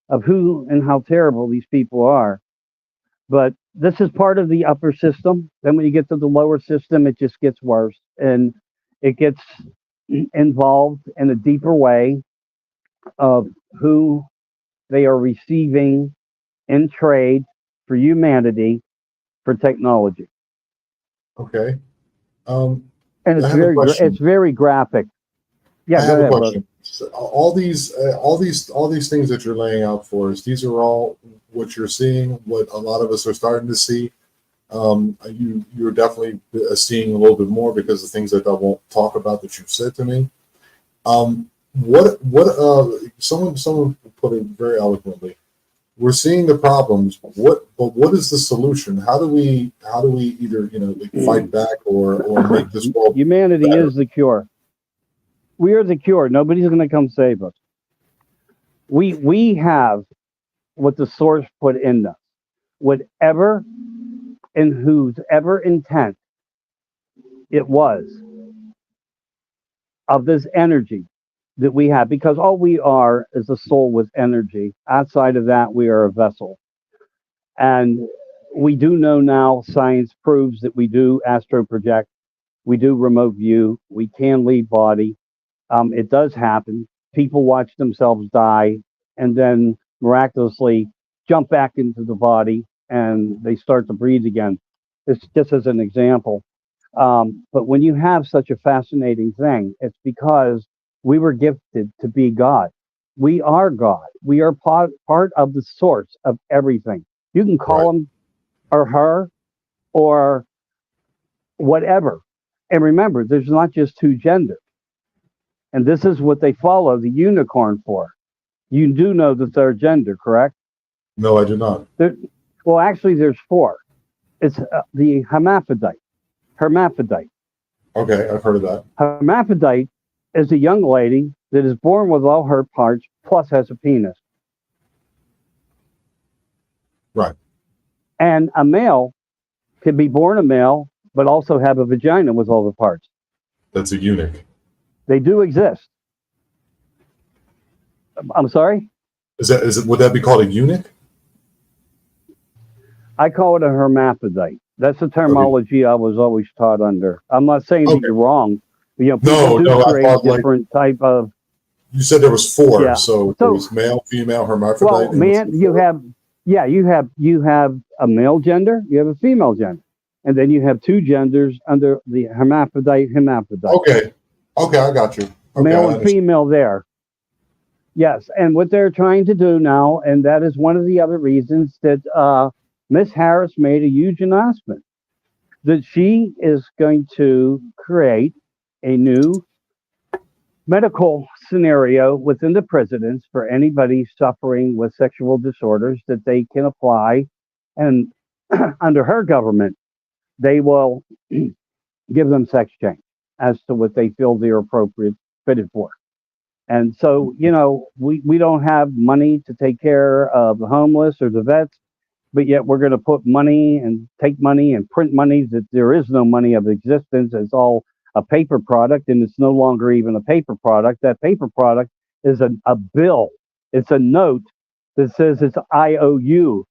of who and how terrible these people are. But this is part of the upper system. Then when you get to the lower system, it just gets worse. And it gets involved in a deeper way of who they are receiving in trade for humanity, for technology. Okay. And I have a question. it's very graphic. Yeah, I go have a ahead, question. brother. So all these things that you're laying out for us, these are all what you're seeing, what a lot of us are starting to see. You're definitely seeing a little bit more because of things that I won't talk about that you've said to me. Someone put it very eloquently. We're seeing the problems. What is the solution? How do we either fight back or make this world Humanity better? is the cure. We are the cure. Nobody's going to come save us. We have what the source put in us. Whatever and whose ever intent it was of this energy that we have, because all we are is a soul with energy. Outside of that, we are a vessel. And we do know now, science proves that we do astro project, we do remote view, we can leave body. It does happen. People watch themselves die and then miraculously jump back into the body and they start to breathe again. It's just as an example. But when you have such a fascinating thing, it's because we were gifted to be God. We are God. We are part of the source of everything. You can call him or her or whatever. And remember, there's not just two genders. And this is what they follow the unicorn for. You do know the third gender, correct? No, I do not. Well, actually, there's four. It's the hermaphrodite. Hermaphrodite. Okay, I've heard of that. Hermaphrodite is a young lady that is born with all her parts, plus has a penis. Right. And a male can be born a male, but also have a vagina with all the parts. That's a eunuch. They do exist. I'm sorry? Would that be called a eunuch? I call it a hermaphrodite. That's the terminology I was always taught under. I'm not saying that you're wrong. People do create different type of. You said there was four, so there was male, female, hermaphrodite. Well, man, you have a male gender, you have a female gender, and then you have two genders under the hermaphrodite. Okay, I got you. Okay, male and female there. Yes, and what they're trying to do now, and that is one of the other reasons that Miss Harris made a huge announcement, that she is going to create a new medical scenario within the prisons for anybody suffering with sexual disorders, that they can apply And under her government, they will give them sex change as to what they feel they're appropriate fitted for. And so, we don't have money to take care of the homeless or the vets, but yet we're going to put money and take money and print money that there is no money of existence. It's all a paper product, and it's no longer even a paper product. That paper product is a bill. It's a note that says it's IOU.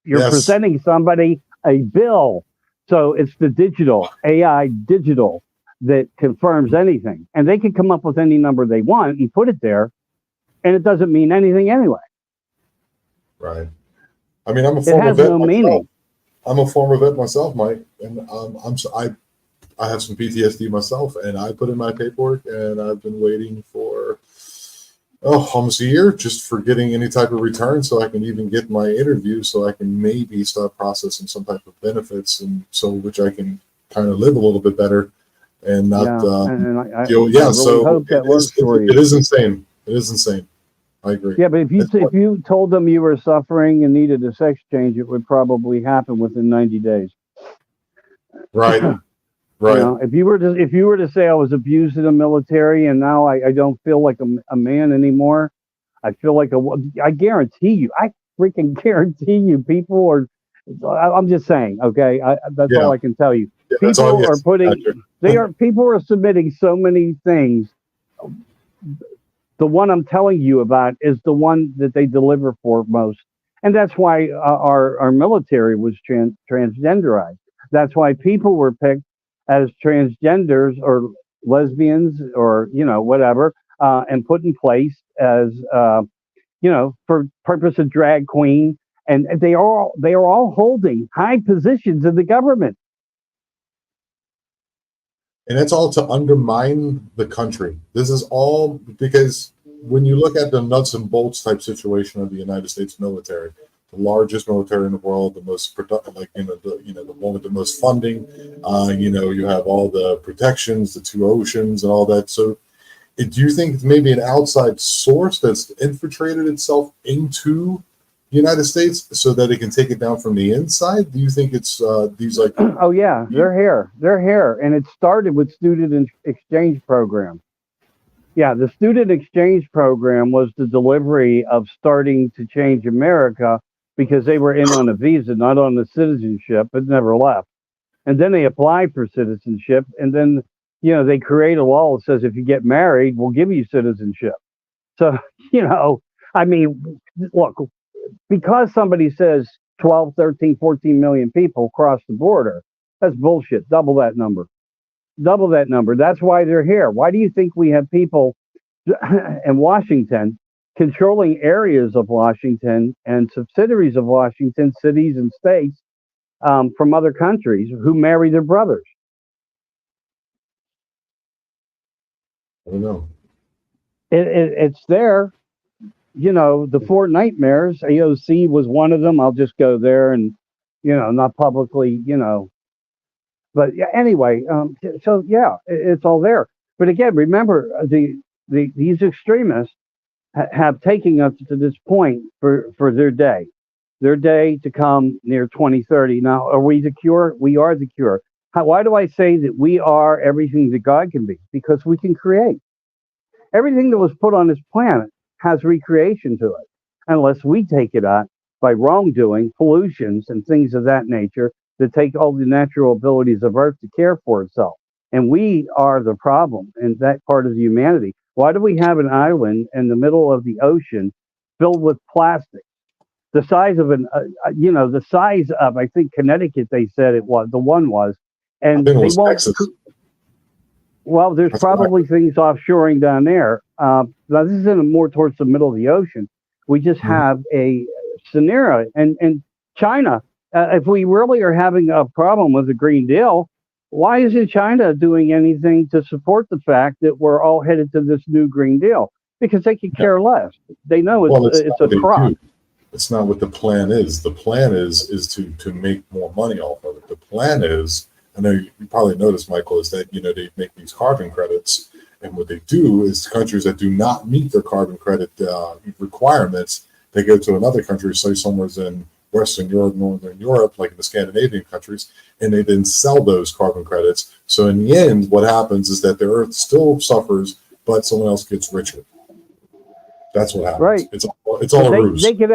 You're Yes. presenting somebody a bill. So it's the digital, AI digital, that confirms anything. And they can come up with any number they want and put it there, and it doesn't mean anything anyway. Right. I mean, I'm a It former has vet no myself. meaning. I'm a former vet myself, Mike, and I have some PTSD myself, and I put in my paperwork, and I've been waiting for almost a year just for getting any type of return, so I can even get my interview, so I can maybe start processing some type of benefits, and so which I can kind of live a little bit better and not. I Really so hope that works for you. It is insane. It is insane. I agree. Yeah, but if you told them you were suffering and needed a sex change, it would probably happen within 90 days. Right. Right. If you were to say I was abused in the military and now I don't feel like a man anymore, I feel like I guarantee you, I freaking guarantee you, people are. I'm just saying, okay. That's all I can tell you. Yeah, people are putting. People are submitting so many things. The one I'm telling you about is the one that they deliver for most, and that's why our military was transgenderized. That's why people were picked as transgenders or lesbians or whatever, and put in place as for purpose of drag queen, and they are all holding high positions in the government. And it's all to undermine the country. This is all because when you look at the nuts and bolts type situation of the United States military, the largest military in the world, the most productive, the one with the most funding, you have all the protections, the two oceans, and all that. So, do you think it's maybe an outside source that's infiltrated itself into the United States so that it can take it down from the inside? Do you think it's these like? Oh yeah, they're here, and it started with student exchange program. Yeah, the student exchange program was the delivery of starting to change America because they were in on a visa, not on the citizenship, but never left. And then they applied for citizenship, and then they create a law that says if you get married, we'll give you citizenship. So I mean, look, because somebody says 12, 13, 14 million people cross the border, that's bullshit. Double that number. That's why they're here. Why do you think we have people in Washington controlling areas of Washington and subsidiaries of Washington, cities and states, from other countries who marry their brothers? I don't know. It's there. The Four Nightmares, AOC was one of them. I'll just go there and, not publicly, But yeah, anyway, so yeah, it's all there. But again, remember, these extremists have taken us to this point for their day to come near 2030. Now, are we the cure? We are the cure. Why do I say that we are everything that God can be? Because we can create. Everything that was put on this planet has recreation to it, unless we take it out by wrongdoing, pollutions, and things of that nature that take all the natural abilities of Earth to care for itself. And we are the problem in that part of humanity. Why do we have an island in the middle of the ocean filled with plastic? The size of the size of, I think, Connecticut, they said it was, the one was. And they won't. Texas. Well, there's probably things offshoring down there. Now, this is more towards the middle of the ocean. We just have a scenario. And China, if we really are having a problem with the Green Deal, why isn't China doing anything to support the fact that we're all headed to this new Green Deal? Because they could care less. They know it's a crock. It's not what the plan is. The plan is to make more money off of it. The plan is, I know you probably noticed, Michael, is that they make these carbon credits, and what they do is countries that do not meet their carbon credit requirements, they go to another country, say somewhere in Western Europe, Northern Europe, like in the Scandinavian countries, and they then sell those carbon credits. So in the end, what happens is that the Earth still suffers, but someone else gets richer. That's what happens. Right. It's all a ruse. They could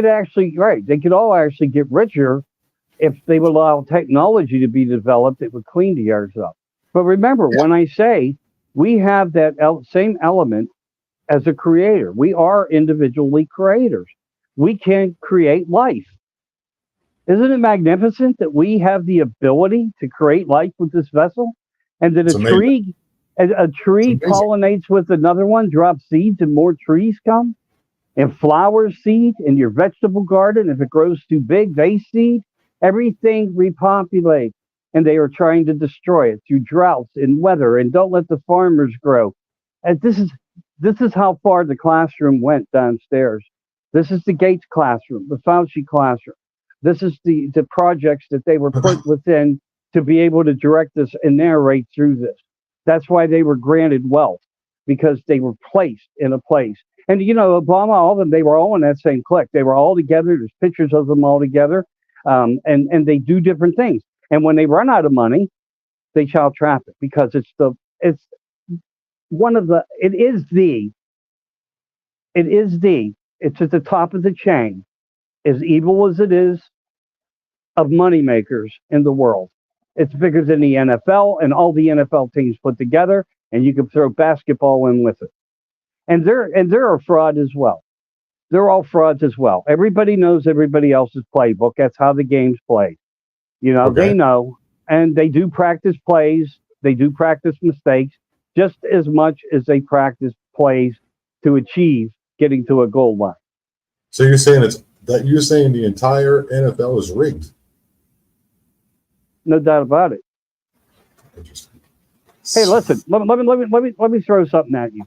actually, right. They could all actually get richer if they would allow technology to be developed that would clean the earth up. But remember, when I say we have that same element as a creator, we are individually creators. We can create life. Isn't it magnificent that we have the ability to create life with this vessel, and that a tree pollinates with another one, drops seeds, and more trees come, and flowers seed in your vegetable garden. If it grows too big, they seed. Everything repopulates, and they are trying to destroy it through droughts and weather, and don't let the farmers grow. And this is how far the classroom went downstairs. This is the Gates classroom, the Fauci classroom. This is the projects that they were put within to be able to direct this and narrate through this. That's why they were granted wealth, because they were placed in a place. And, Obama, all of them, they were all in that same clique. They were all together. There's pictures of them all together. And they do different things. And when they run out of money, they child traffic, because it it's at the top of the chain, as evil as it is, of moneymakers in the world. It's bigger than the NFL and all the NFL teams put together, and you can throw basketball in with it. And they're a fraud as well. They're all frauds as well. Everybody knows everybody else's playbook. That's how the game's played. They know, and they do practice plays. They do practice mistakes just as much as they practice plays to achieve getting to a goal line. So you're saying the entire NFL is rigged? No doubt about it. Interesting. Hey, listen. Let me throw something at you.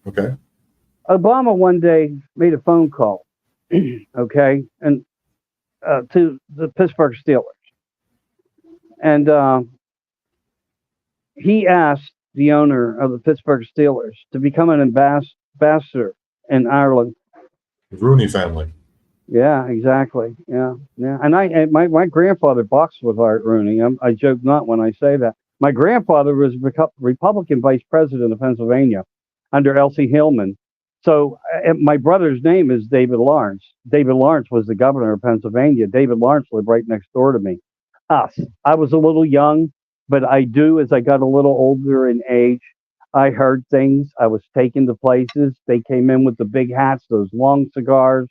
Okay. Obama one day made a phone call, okay, and to the Pittsburgh Steelers, and he asked the owner of the Pittsburgh Steelers to become an ambassador in Ireland. The Rooney family. Yeah, exactly. Yeah. And my grandfather boxed with Art Rooney. I joke not when I say that. My grandfather was Republican vice president of Pennsylvania under Elsie Hillman. So my brother's name is David Lawrence. David Lawrence was the governor of Pennsylvania. David Lawrence lived right next door to me. I was a little young, but as I got a little older in age, I heard things. I was taken to places. They came in with the big hats, those long cigars.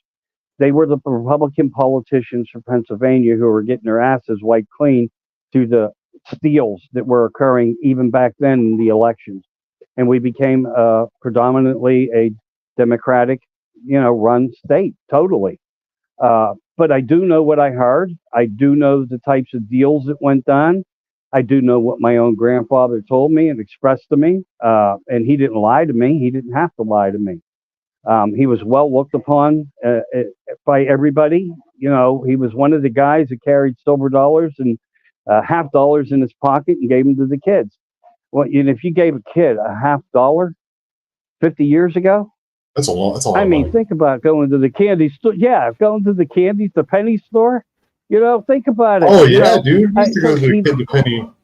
They were the Republican politicians from Pennsylvania who were getting their asses wiped clean through the steals that were occurring even back then in the elections. And we became predominantly a Democratic, run state, totally. But I do know what I heard. I do know the types of deals that went on. I do know what my own grandfather told me and expressed to me. And he didn't lie to me. He didn't have to lie to me. He was well looked upon by everybody. He was one of the guys that carried silver dollars and half dollars in his pocket and gave them to the kids. Well, if you gave a kid a $50 50 years ago, that's a lot. I mean, think about going to the candy store. Yeah, going to the penny store. Think about it. Oh yeah, dude. We used to go to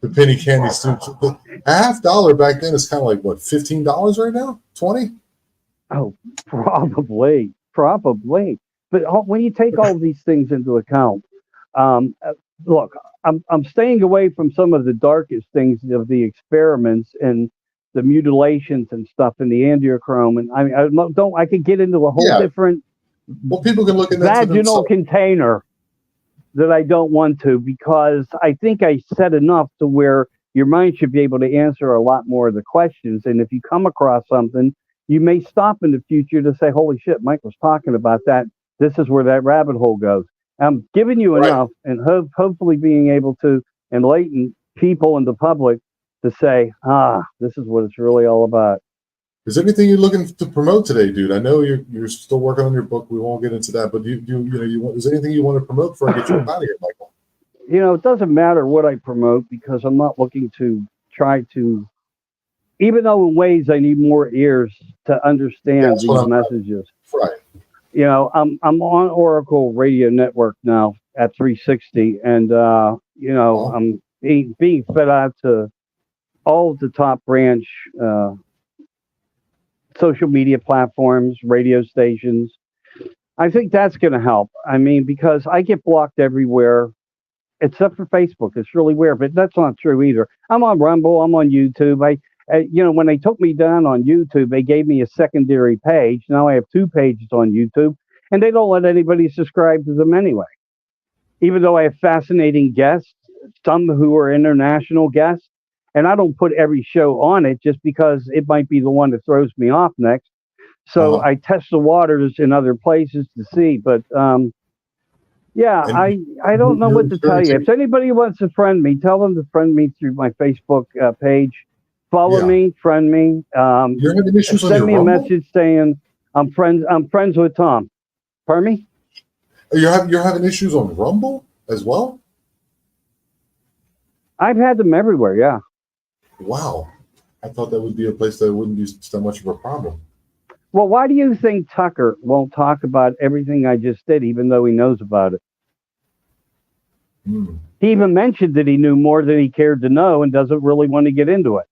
the penny candy store. $50 back then is kind of like what, $15 right now? 20? Oh, probably. But when you take all these things into account, look, I'm staying away from some of the darkest things of the experiments and the mutilations and stuff in the angiochrome. And I could get into a whole different. Well, people can look at that vaginal container that I don't want to, because I think I said enough to where your mind should be able to answer a lot more of the questions. And if you come across something, you may stop in the future to say, holy shit, Mike was talking about that. This is where that rabbit hole goes. I'm giving you enough and hopefully being able to enlighten people and the public to say, this is what it's really all about. Is there anything you're looking to promote today, dude? I know you're still working on your book. We won't get into that, but is there anything you want to promote before I get you out of here, Michael? It doesn't matter what I promote, because I'm not looking to try to, even though in ways I need more ears to understand these messages. Right. I'm on Oracle Radio Network now at 360, and Oh, I'm being fed out to all of the top branch uh, social media platforms, radio stations. I think that's going to help. I mean, because I get blocked everywhere except for Facebook. It's really weird, but that's not true either. I'm on Rumble. I'm on YouTube. When they took me down on YouTube, they gave me a secondary page. Now I have two pages on YouTube, and they don't let anybody subscribe to them anyway. Even though I have fascinating guests, some who are international guests, and I don't put every show on it just because it might be the one that throws me off next. So uh-huh. I test the waters in other places to see. But yeah, And I don't know you're you're what to tell you. experiencing, If anybody wants to friend me, tell them to friend me through my Facebook page. Follow yeah, me, friend me. you're having issues on Send your me a Rumble. message saying I'm friends with Tom. Pardon me? You're having issues on Rumble as well. I've had them everywhere. Yeah. Wow, I thought that would be a place that wouldn't be so much of a problem. Well, why do you think Tucker won't talk about everything I just did, even though he knows about it? Hmm. He even mentioned that he knew more than he cared to know and doesn't really want to get into it.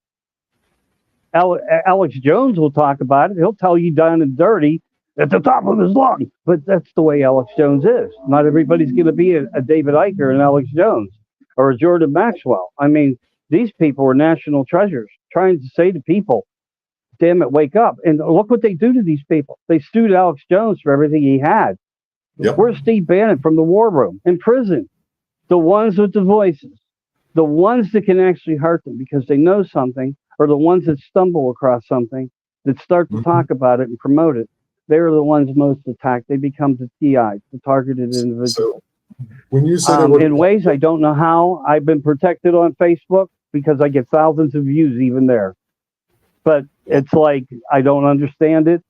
Alex Jones will talk about it. He'll tell you down and dirty at the top of his lungs. But that's the way Alex Jones is. Not everybody's going to be a David Eicher and Alex Jones or a Jordan Maxwell. I mean, these people are national treasures trying to say to people, damn it, wake up. And look what they do to these people. They sued Alex Jones for everything he had. Yep. Where's Steve Bannon from the war room? In prison. The ones with the voices, the ones that can actually hurt them because they know something, or the ones that stumble across something that start to Mhm. talk about it and promote it. They're the ones most attacked. They become the TI, the targeted So individual. when you said it would, In ways I don't know how I've been protected on Facebook because I get thousands of views even there. But it's like I don't understand it.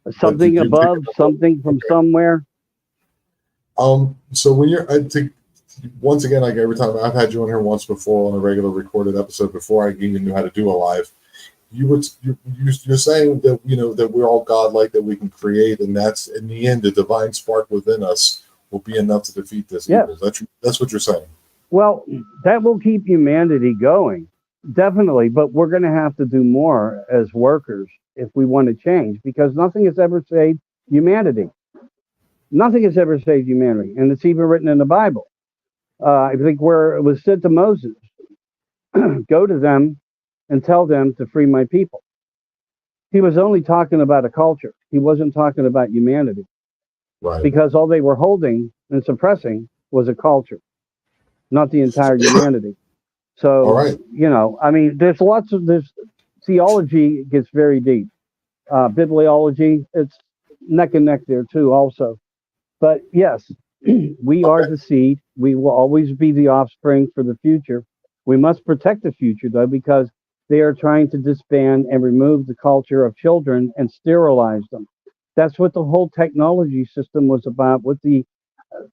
but did Something you pick above, it up? something from Okay. somewhere. So when you're, I think once again, like every time I've had you on here once before on a regular recorded episode before I even knew how to do a live, you're saying that that we're all godlike, that we can create, and that's in the end the divine spark within us will be enough to defeat this Yes. evil. That's what you're saying. Well, that will keep humanity going, definitely. But we're going to have to do more as workers if we want to change, because nothing has ever saved humanity. Nothing has ever saved humanity, and it's even written in the Bible. I think where it was said to Moses, "Go to them and tell them to free my people." He was only talking about a culture. He wasn't talking about humanity, Right. because all they were holding and suppressing was a culture, not the entire humanity. All So, right. I mean, there's theology gets very deep. Bibliology, it's neck and neck there too, also. But yes, we are Okay. the seed. We will always be the offspring for the future. We must protect the future, though, because they are trying to disband and remove the culture of children and sterilize them. That's what the whole technology system was about with the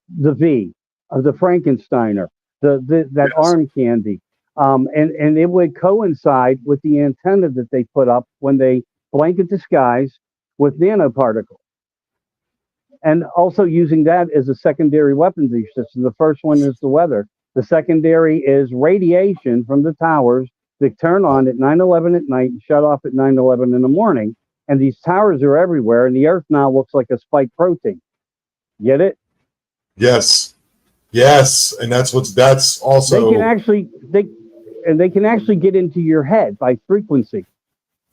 V, the Frankensteiner, that Yes. arm candy, and it would coincide with the antenna that they put up when they blanket the skies with nanoparticles, and also using that as a secondary weapons system. The first one is the weather. The secondary is radiation from the towers that turn on at 9/11 at night and shut off at 9/11 in the morning. And these towers are everywhere, and the Earth now looks like a spike protein. Get it? Yes. Yes. And that's They can also actually they can actually get into your head by frequency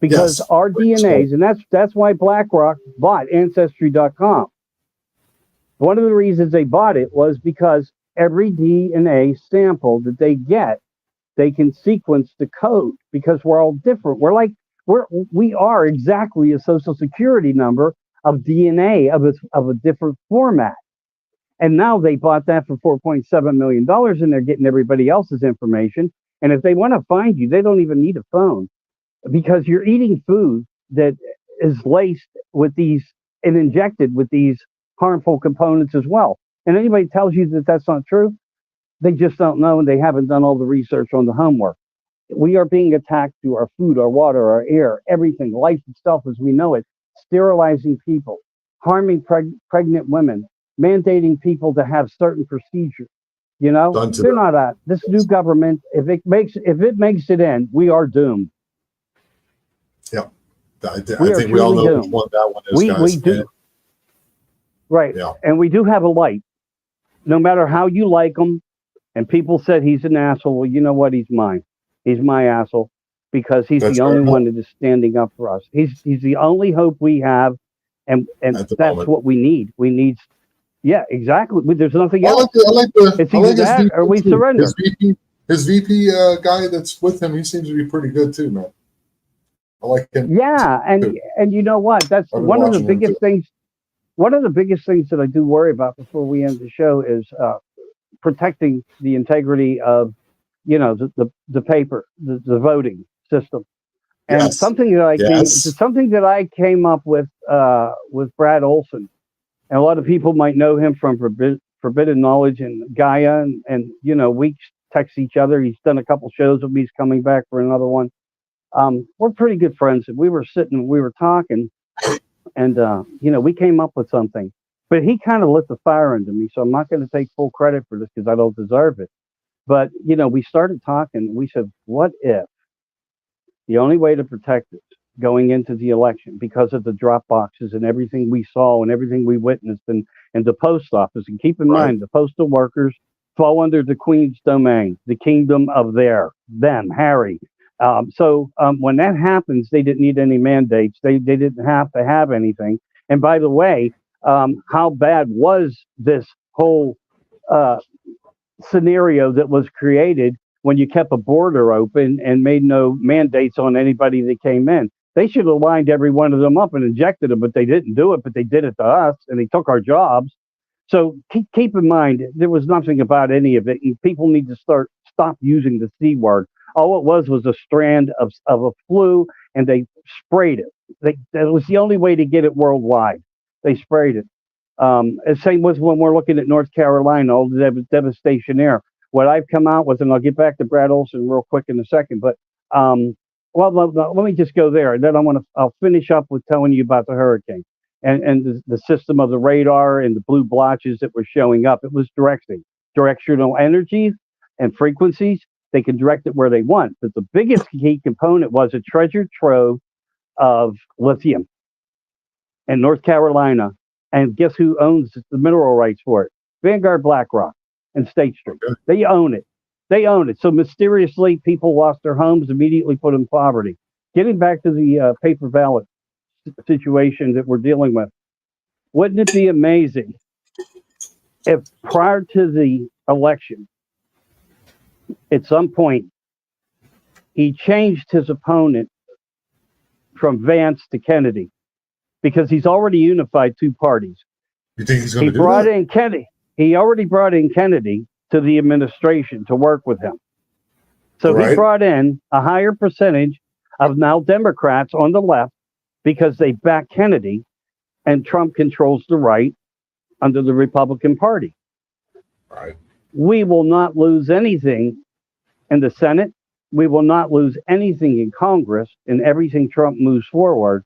because yes. our So DNAs, and that's why BlackRock bought Ancestry.com. One of the reasons they bought it was because every DNA sample that they get, they can sequence the code because we're all different. We are exactly a social security number of DNA of a different format. And now they bought that for $4.7 million and they're getting everybody else's information. And if they want to find you, they don't even need a phone because you're eating food that is laced with these and injected with these harmful components as well. And anybody tells you that that's not true, they just don't know and they haven't done all the research on the homework. We are being attacked through our food, our water, our air, everything, life itself as we know it, sterilizing people. harming pregnant women, mandating people to have certain procedures. You know, Done to they're them. not this new government. If it makes it in, we are doomed. Yeah. I We are think we all truly know which doomed. one that one is, We guys. do right, Yeah. and we do have a light. No matter how you like him, and people said he's an asshole. Well, you know what? He's mine. He's my asshole because he's That's the fair only enough one that is standing up for us. He's the only hope we have, and at the that's moment. what we need. We need, yeah, exactly. There's nothing I else. like It's I either like his that VP or we too. surrender. His VP guy that's with him, he seems to be pretty good too, man. I like him Yeah, too. and you know what? That's I've been one of the watching him too. biggest things. One of the biggest things that I do worry about before we end the show is protecting the integrity of, the paper, the voting system. And Yes. Yes. something that I came up with Brad Olson, and a lot of people might know him from Forbidden Knowledge and Gaia, and we text each other. He's done a couple shows with me. He's coming back for another one. We're pretty good friends, and we were talking, and we came up with something. But he kind of lit the fire under me, so I'm not going to take full credit for this because I don't deserve it. But we started talking. We said, what if the only way to protect us going into the election, because of the drop boxes and everything we saw and everything we witnessed, and the post office, and keep in Right. mind the postal workers fall under the Queen's domain, the kingdom of them, Harry. So when that happens, they didn't need any mandates. They didn't have to have anything. And by the way, how bad was this whole scenario that was created when you kept a border open and made no mandates on anybody that came in? They should have lined every one of them up and injected them, but they didn't do it. But they did it to us, and they took our jobs. So keep in mind, there was nothing about any of it. And people need to stop using the C word. All it was a strand of a flu, and they sprayed it. That was the only way to get it worldwide. They sprayed it. And same with when we're looking at North Carolina, all the devastation there. What I've come out with, and I'll get back to Brad Olson real quick in a second, but let me just go there, and then I'll finish up with telling you about the hurricane and the system of the radar and the blue blotches that were showing up. It was directional energies and frequencies. They can direct it where they want, but the biggest key component was a treasure trove of lithium in North Carolina. And guess who owns the mineral rights for it? Vanguard BlackRock and State Street. They own it. So mysteriously, people lost their homes, immediately put in poverty. Getting back to the paper ballot situation that we're dealing with, wouldn't it be amazing if prior to the election, at some point, he changed his opponent from Vance to Kennedy, because he's already unified two parties. You think he's going to do that? He already brought in Kennedy to the administration to work with him. So Right. He brought in a higher percentage of now Democrats on the left because they back Kennedy, and Trump controls the right under the Republican Party. Right. We will not lose anything in the Senate. We will not lose anything in Congress, and everything Trump moves forward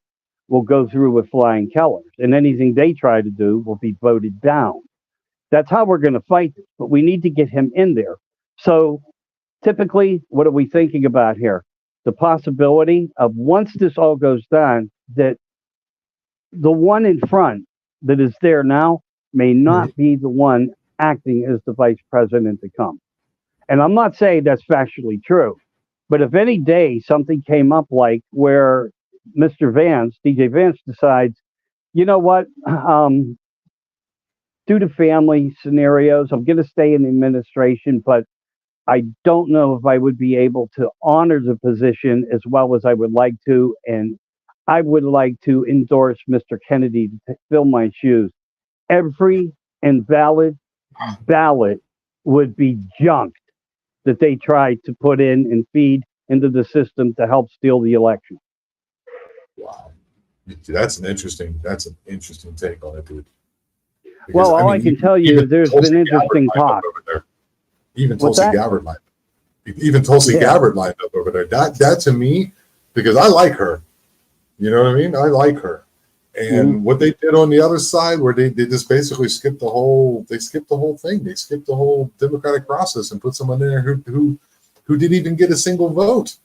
will go through with flying colors, and anything they try to do will be voted down. That's how we're going to fight this, but we need to get him in there. So typically, what are we thinking about here? The possibility of, once this all goes down, that the one in front that is there now may not be the one acting as the vice president to come. And I'm not saying that's factually true, but if any day something came up like where Mr. Vance, DJ Vance, decides, you know what, due to family scenarios, I'm going to stay in the administration, but I don't know if I would be able to honor the position as well as I would like to, and I would like to endorse Mr. Kennedy to fill my shoes. Every invalid ballot would be junked that they tried to put in and feed into the system to help steal the election. Wow, that's an interesting take on it, dude. Because, well, all I can tell you, there's been interesting talk. Even Tulsi Gabbard lined up. Even Tulsi Gabbard lined up over there. That to me, because I like her. You know what I mean? I like her. Mhm. And what they did on the other side, where they just basically skipped the whole, thing. They skipped the whole democratic process and put someone in there who didn't even get a single vote.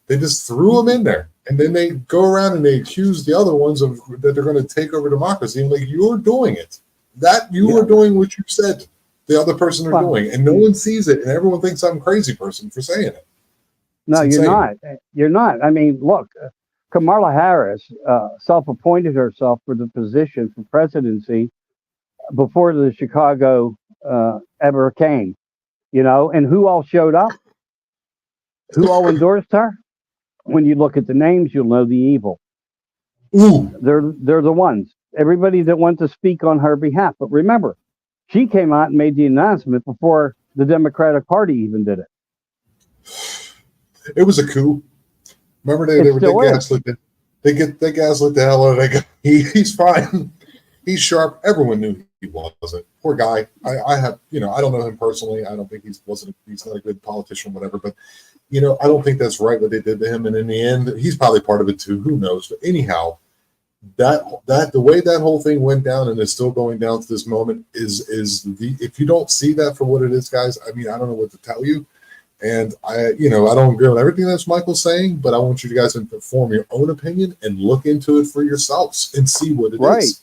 They just threw them in there, and then they go around and they accuse the other ones of that they're going to take over democracy. And like, you're doing it, that you are doing what you said the other person are doing, and no one sees it, and everyone thinks I'm a crazy person for saying it. No, you're not. You're not. I mean, look, Kamala Harris self-appointed herself for the position for presidency before the Chicago ever came. And who all showed up? Who all endorsed her? When you look at the names, you'll know the evil. Ooh. They're the ones. Everybody that went to speak on her behalf. But remember, she came out and made the announcement before the Democratic Party even did it. It was a coup. Remember they gaslit the hell out of that guy. He's fine. He's sharp. Everyone knew he wasn't. Poor guy. I have, I don't know him personally. I don't think he's not a good politician, whatever. But I don't think that's right what they did to him. And in the end, he's probably part of it too. Who knows? But anyhow, that the way that whole thing went down and is still going down to this moment is if you don't see that for what it is, guys, I mean, I don't know what to tell you. And I don't agree with everything that's Michael's saying, but I want you guys to form your own opinion and look into it for yourselves and see what it is.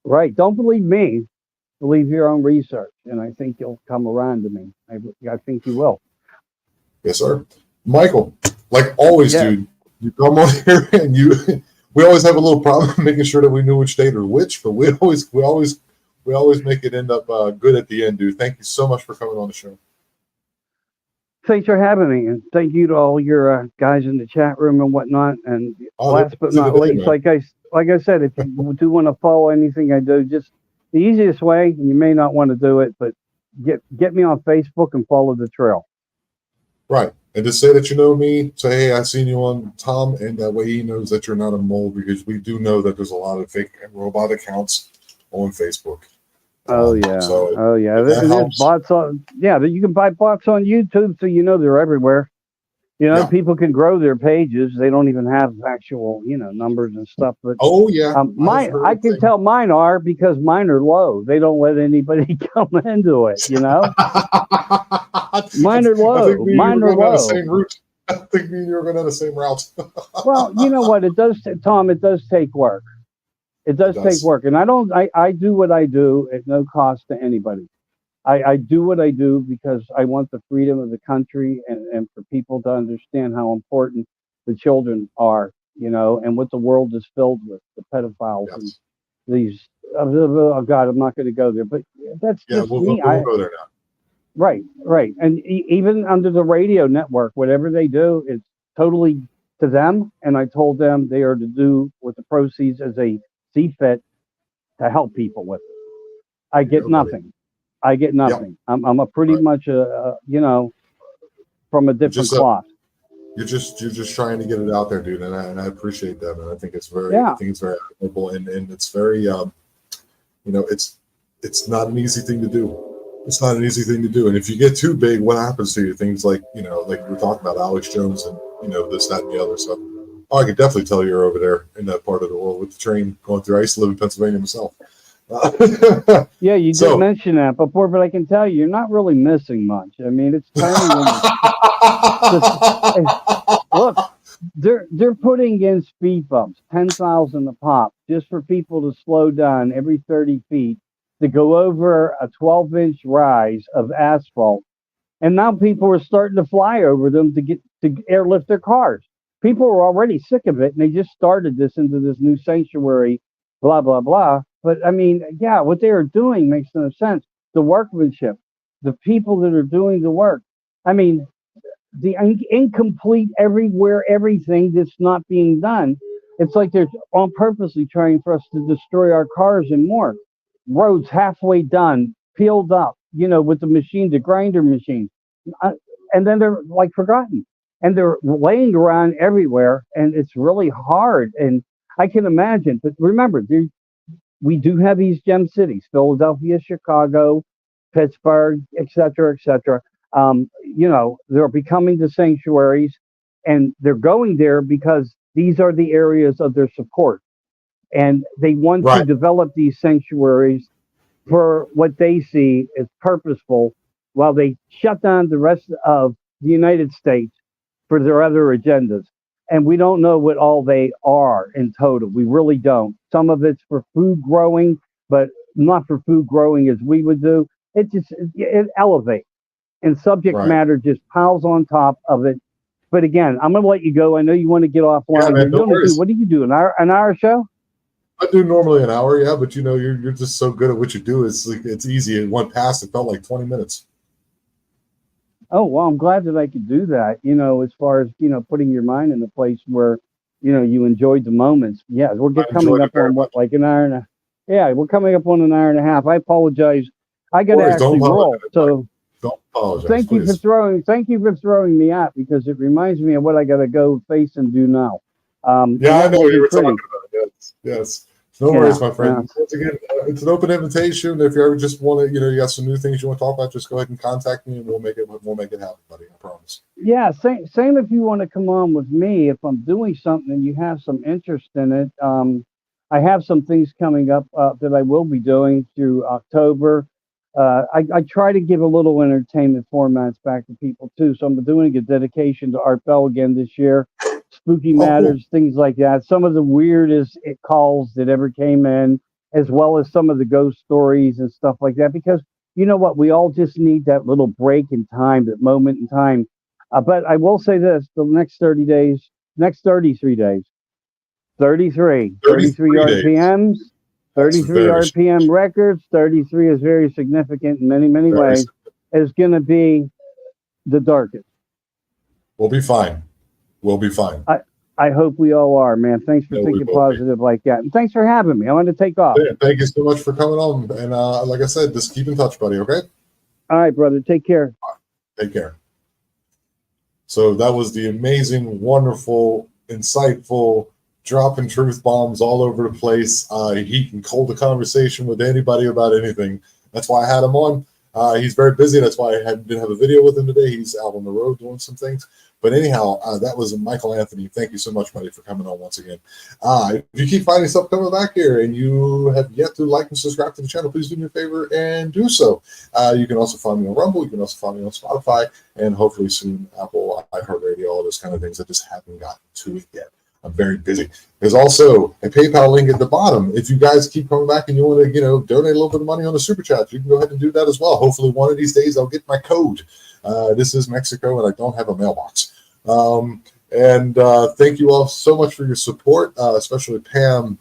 Right. Don't believe me. Believe your own research, and I think you'll come around to me. I think you will. Yes, sir. Michael, like always, dude, you come on here and we always have a little problem making sure that we knew which state or which, but we always make it end up good at the end, dude. Thank you so much for coming on the show. Thanks for having me, and thank you to all your guys in the chat room and whatnot. And last but not least, like I said, if you do want to follow anything I do, just the easiest way, and you may not want to do it, but get me on Facebook and follow the trail. Right. And just say that you know me, say, hey, I seen you on Tom, and that way he knows that you're not a mole, because we do know that there's a lot of fake robot accounts on Facebook. Oh yeah. There's bots on. Yeah, you can buy bots on YouTube, so they're everywhere. People can grow their pages. They don't even have actual, numbers and stuff. But I can tell mine are, because mine are low. They don't let anybody come into it. Mine are low. Mine are low. I think me and you are going down the same route. Well, you know what? It does, Tom. It does take work. It does take work, and I do what I do at no cost to anybody. I do what I do because I want the freedom of the country and for people to understand how important the children are, and what the world is filled with, the pedophiles and these. Oh God, I'm not going to go there, but that's just me. We'll go there now. Right, and even under the radio network, whatever they do, it's totally to them. And I told them they are to do with the proceeds as they see fit to help people with it. I get nothing. Yep. I'm a pretty much from a different cloth. You're just trying to get it out there, dude, and I appreciate that, and I think it's very admirable, and it's very it's not an easy thing to do. It's not an easy thing to do, and if you get too big, what happens to you? Things like like we're talking about Alex Jones and this, that, and the other stuff. I could definitely tell you're over there in that part of the world with the train going through. I used to live in Pennsylvania myself. Yeah, you did mention that before, but I can tell you're not really missing much. I mean, it's tiny. Look, they're putting in speed bumps, 10,000 a pop, just for people to slow down every 30 feet to go over a 12-inch rise of asphalt, and now people are starting to fly over them to airlift their cars. People are already sick of it, and they just started this into this new sanctuary, blah blah blah. But I mean, what they are doing makes no sense. The workmanship, the people that are doing the work. I mean, the incomplete everywhere, everything that's not being done. It's like they're on purposely trying for us to destroy our cars and more. Roads halfway done, peeled up, with the grinder machine. And then they're like forgotten. And they're laying around everywhere, and it's really hard. And I can imagine, but remember, we do have these gem cities: Philadelphia, Chicago, Pittsburgh, et cetera, et cetera. They're becoming the sanctuaries, and they're going there because these are the areas of their support. and they want to Right. develop these sanctuaries for what they see as purposeful, while they shut down the rest of the United States for their other agendas. And we don't know what all they are in total. We really don't. Some of it's for food growing, but not for food growing as we would do. It elevates, and subject Right. matter just piles on top of it. But again, I'm going to let you go. I know you want to get offline. Yeah, man, no worries. What do you do? An hour show? I do normally an hour, yeah, but you're just so good at what you do. It's like it's easy. In one pass, it felt like 20 minutes. Oh, well, I'm glad that I could do that. As far as, putting your mind in a place where, you enjoyed the moments. Yeah, coming up on what, like an hour and a, yeah, we're coming up on an hour and a half. I apologize. I got to actually roll. So don't apologize. Thank you for throwing me out, because it reminds me of what I got to go face and do now. Yeah, I know what you were talking about. Yes. No worries, my friend. Yeah. Once again, it's an open invitation. If you ever just want to, you got some new things you want to talk about, just go ahead and contact me, and we'll make it happen, buddy. I promise. Yeah, same if you want to come on with me. If I'm doing something and you have some interest in it, I have some things coming up that I will be doing through October. I try to give a little entertainment formats back to people too. So I'm doing a dedication to Art Bell again this year. Spooky Matters, cool. Things like that. Some of the weirdest calls that ever came in, as well as some of the ghost stories and stuff like that. Because you know what? We all just need that little break in time, that moment in time. But I will say this, the next 33 days, 33 RPMs, 33 RPM records, 33 is very significant in many, many ways, is going to be the darkest. We'll be fine. We'll be fine. I hope we all are, man. Thanks for thinking positive like that. And thanks for having me. I want to take off. Yeah, thank you so much for coming on. And like I said, just keep in touch, buddy, okay? All right, brother. Take care. Take care. So that was the amazing, wonderful, insightful, dropping truth bombs all over the place. He can hold a conversation with anybody about anything. That's why I had him on. He's very busy. That's why I didn't have a video with him today. He's out on the road doing some things. But anyhow, that was Michael Anthony. Thank you so much, buddy, for coming on once again. If you keep finding stuff coming back here and you have yet to like and subscribe to the channel, please do me a favor and do so. You can also find me on Rumble. You can also find me on Spotify, and hopefully soon Apple, iHeartRadio, all those kind of things. I just haven't gotten to it yet. I'm very busy. There's also a PayPal link at the bottom. If you guys keep coming back and you want to, donate a little bit of money on the super chat, you can go ahead and do that as well. Hopefully one of these days I'll get my code. This is Mexico, and I don't have a mailbox. Thank you all so much for your support, especially Pam,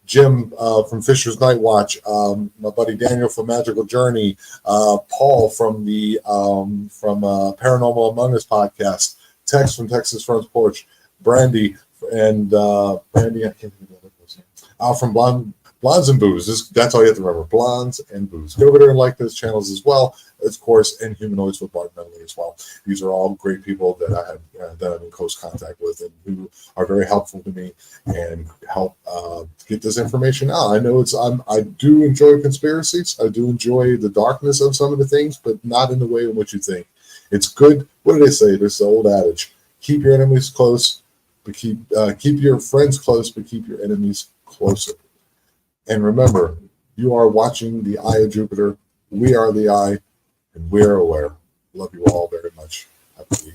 Jim from Fisher's Night Watch, my buddy Daniel from Magical Journey, Paul from the Paranormal Among Us podcast, Tex from Texas Front Porch, Brandy, and Brandy, I can't think of the name, from Blondes and Booze. That's all you have to remember, Blondes and Booze. Go over there and like those channels as well, of course, and Humanoids with Barton Nunnelly as well. These are all great people that I'm in close contact with, and who are very helpful to me and help get this information out. I know I do enjoy conspiracies. I do enjoy the darkness of some of the things, but not in the way in which you think. It's good. What do they say? There's the old adage: keep your enemies close, but keep your friends close, but keep your enemies closer. And remember, you are watching the Eye of Jupiter. We are the Eye, and we are aware. Love you all very much. Have a good week.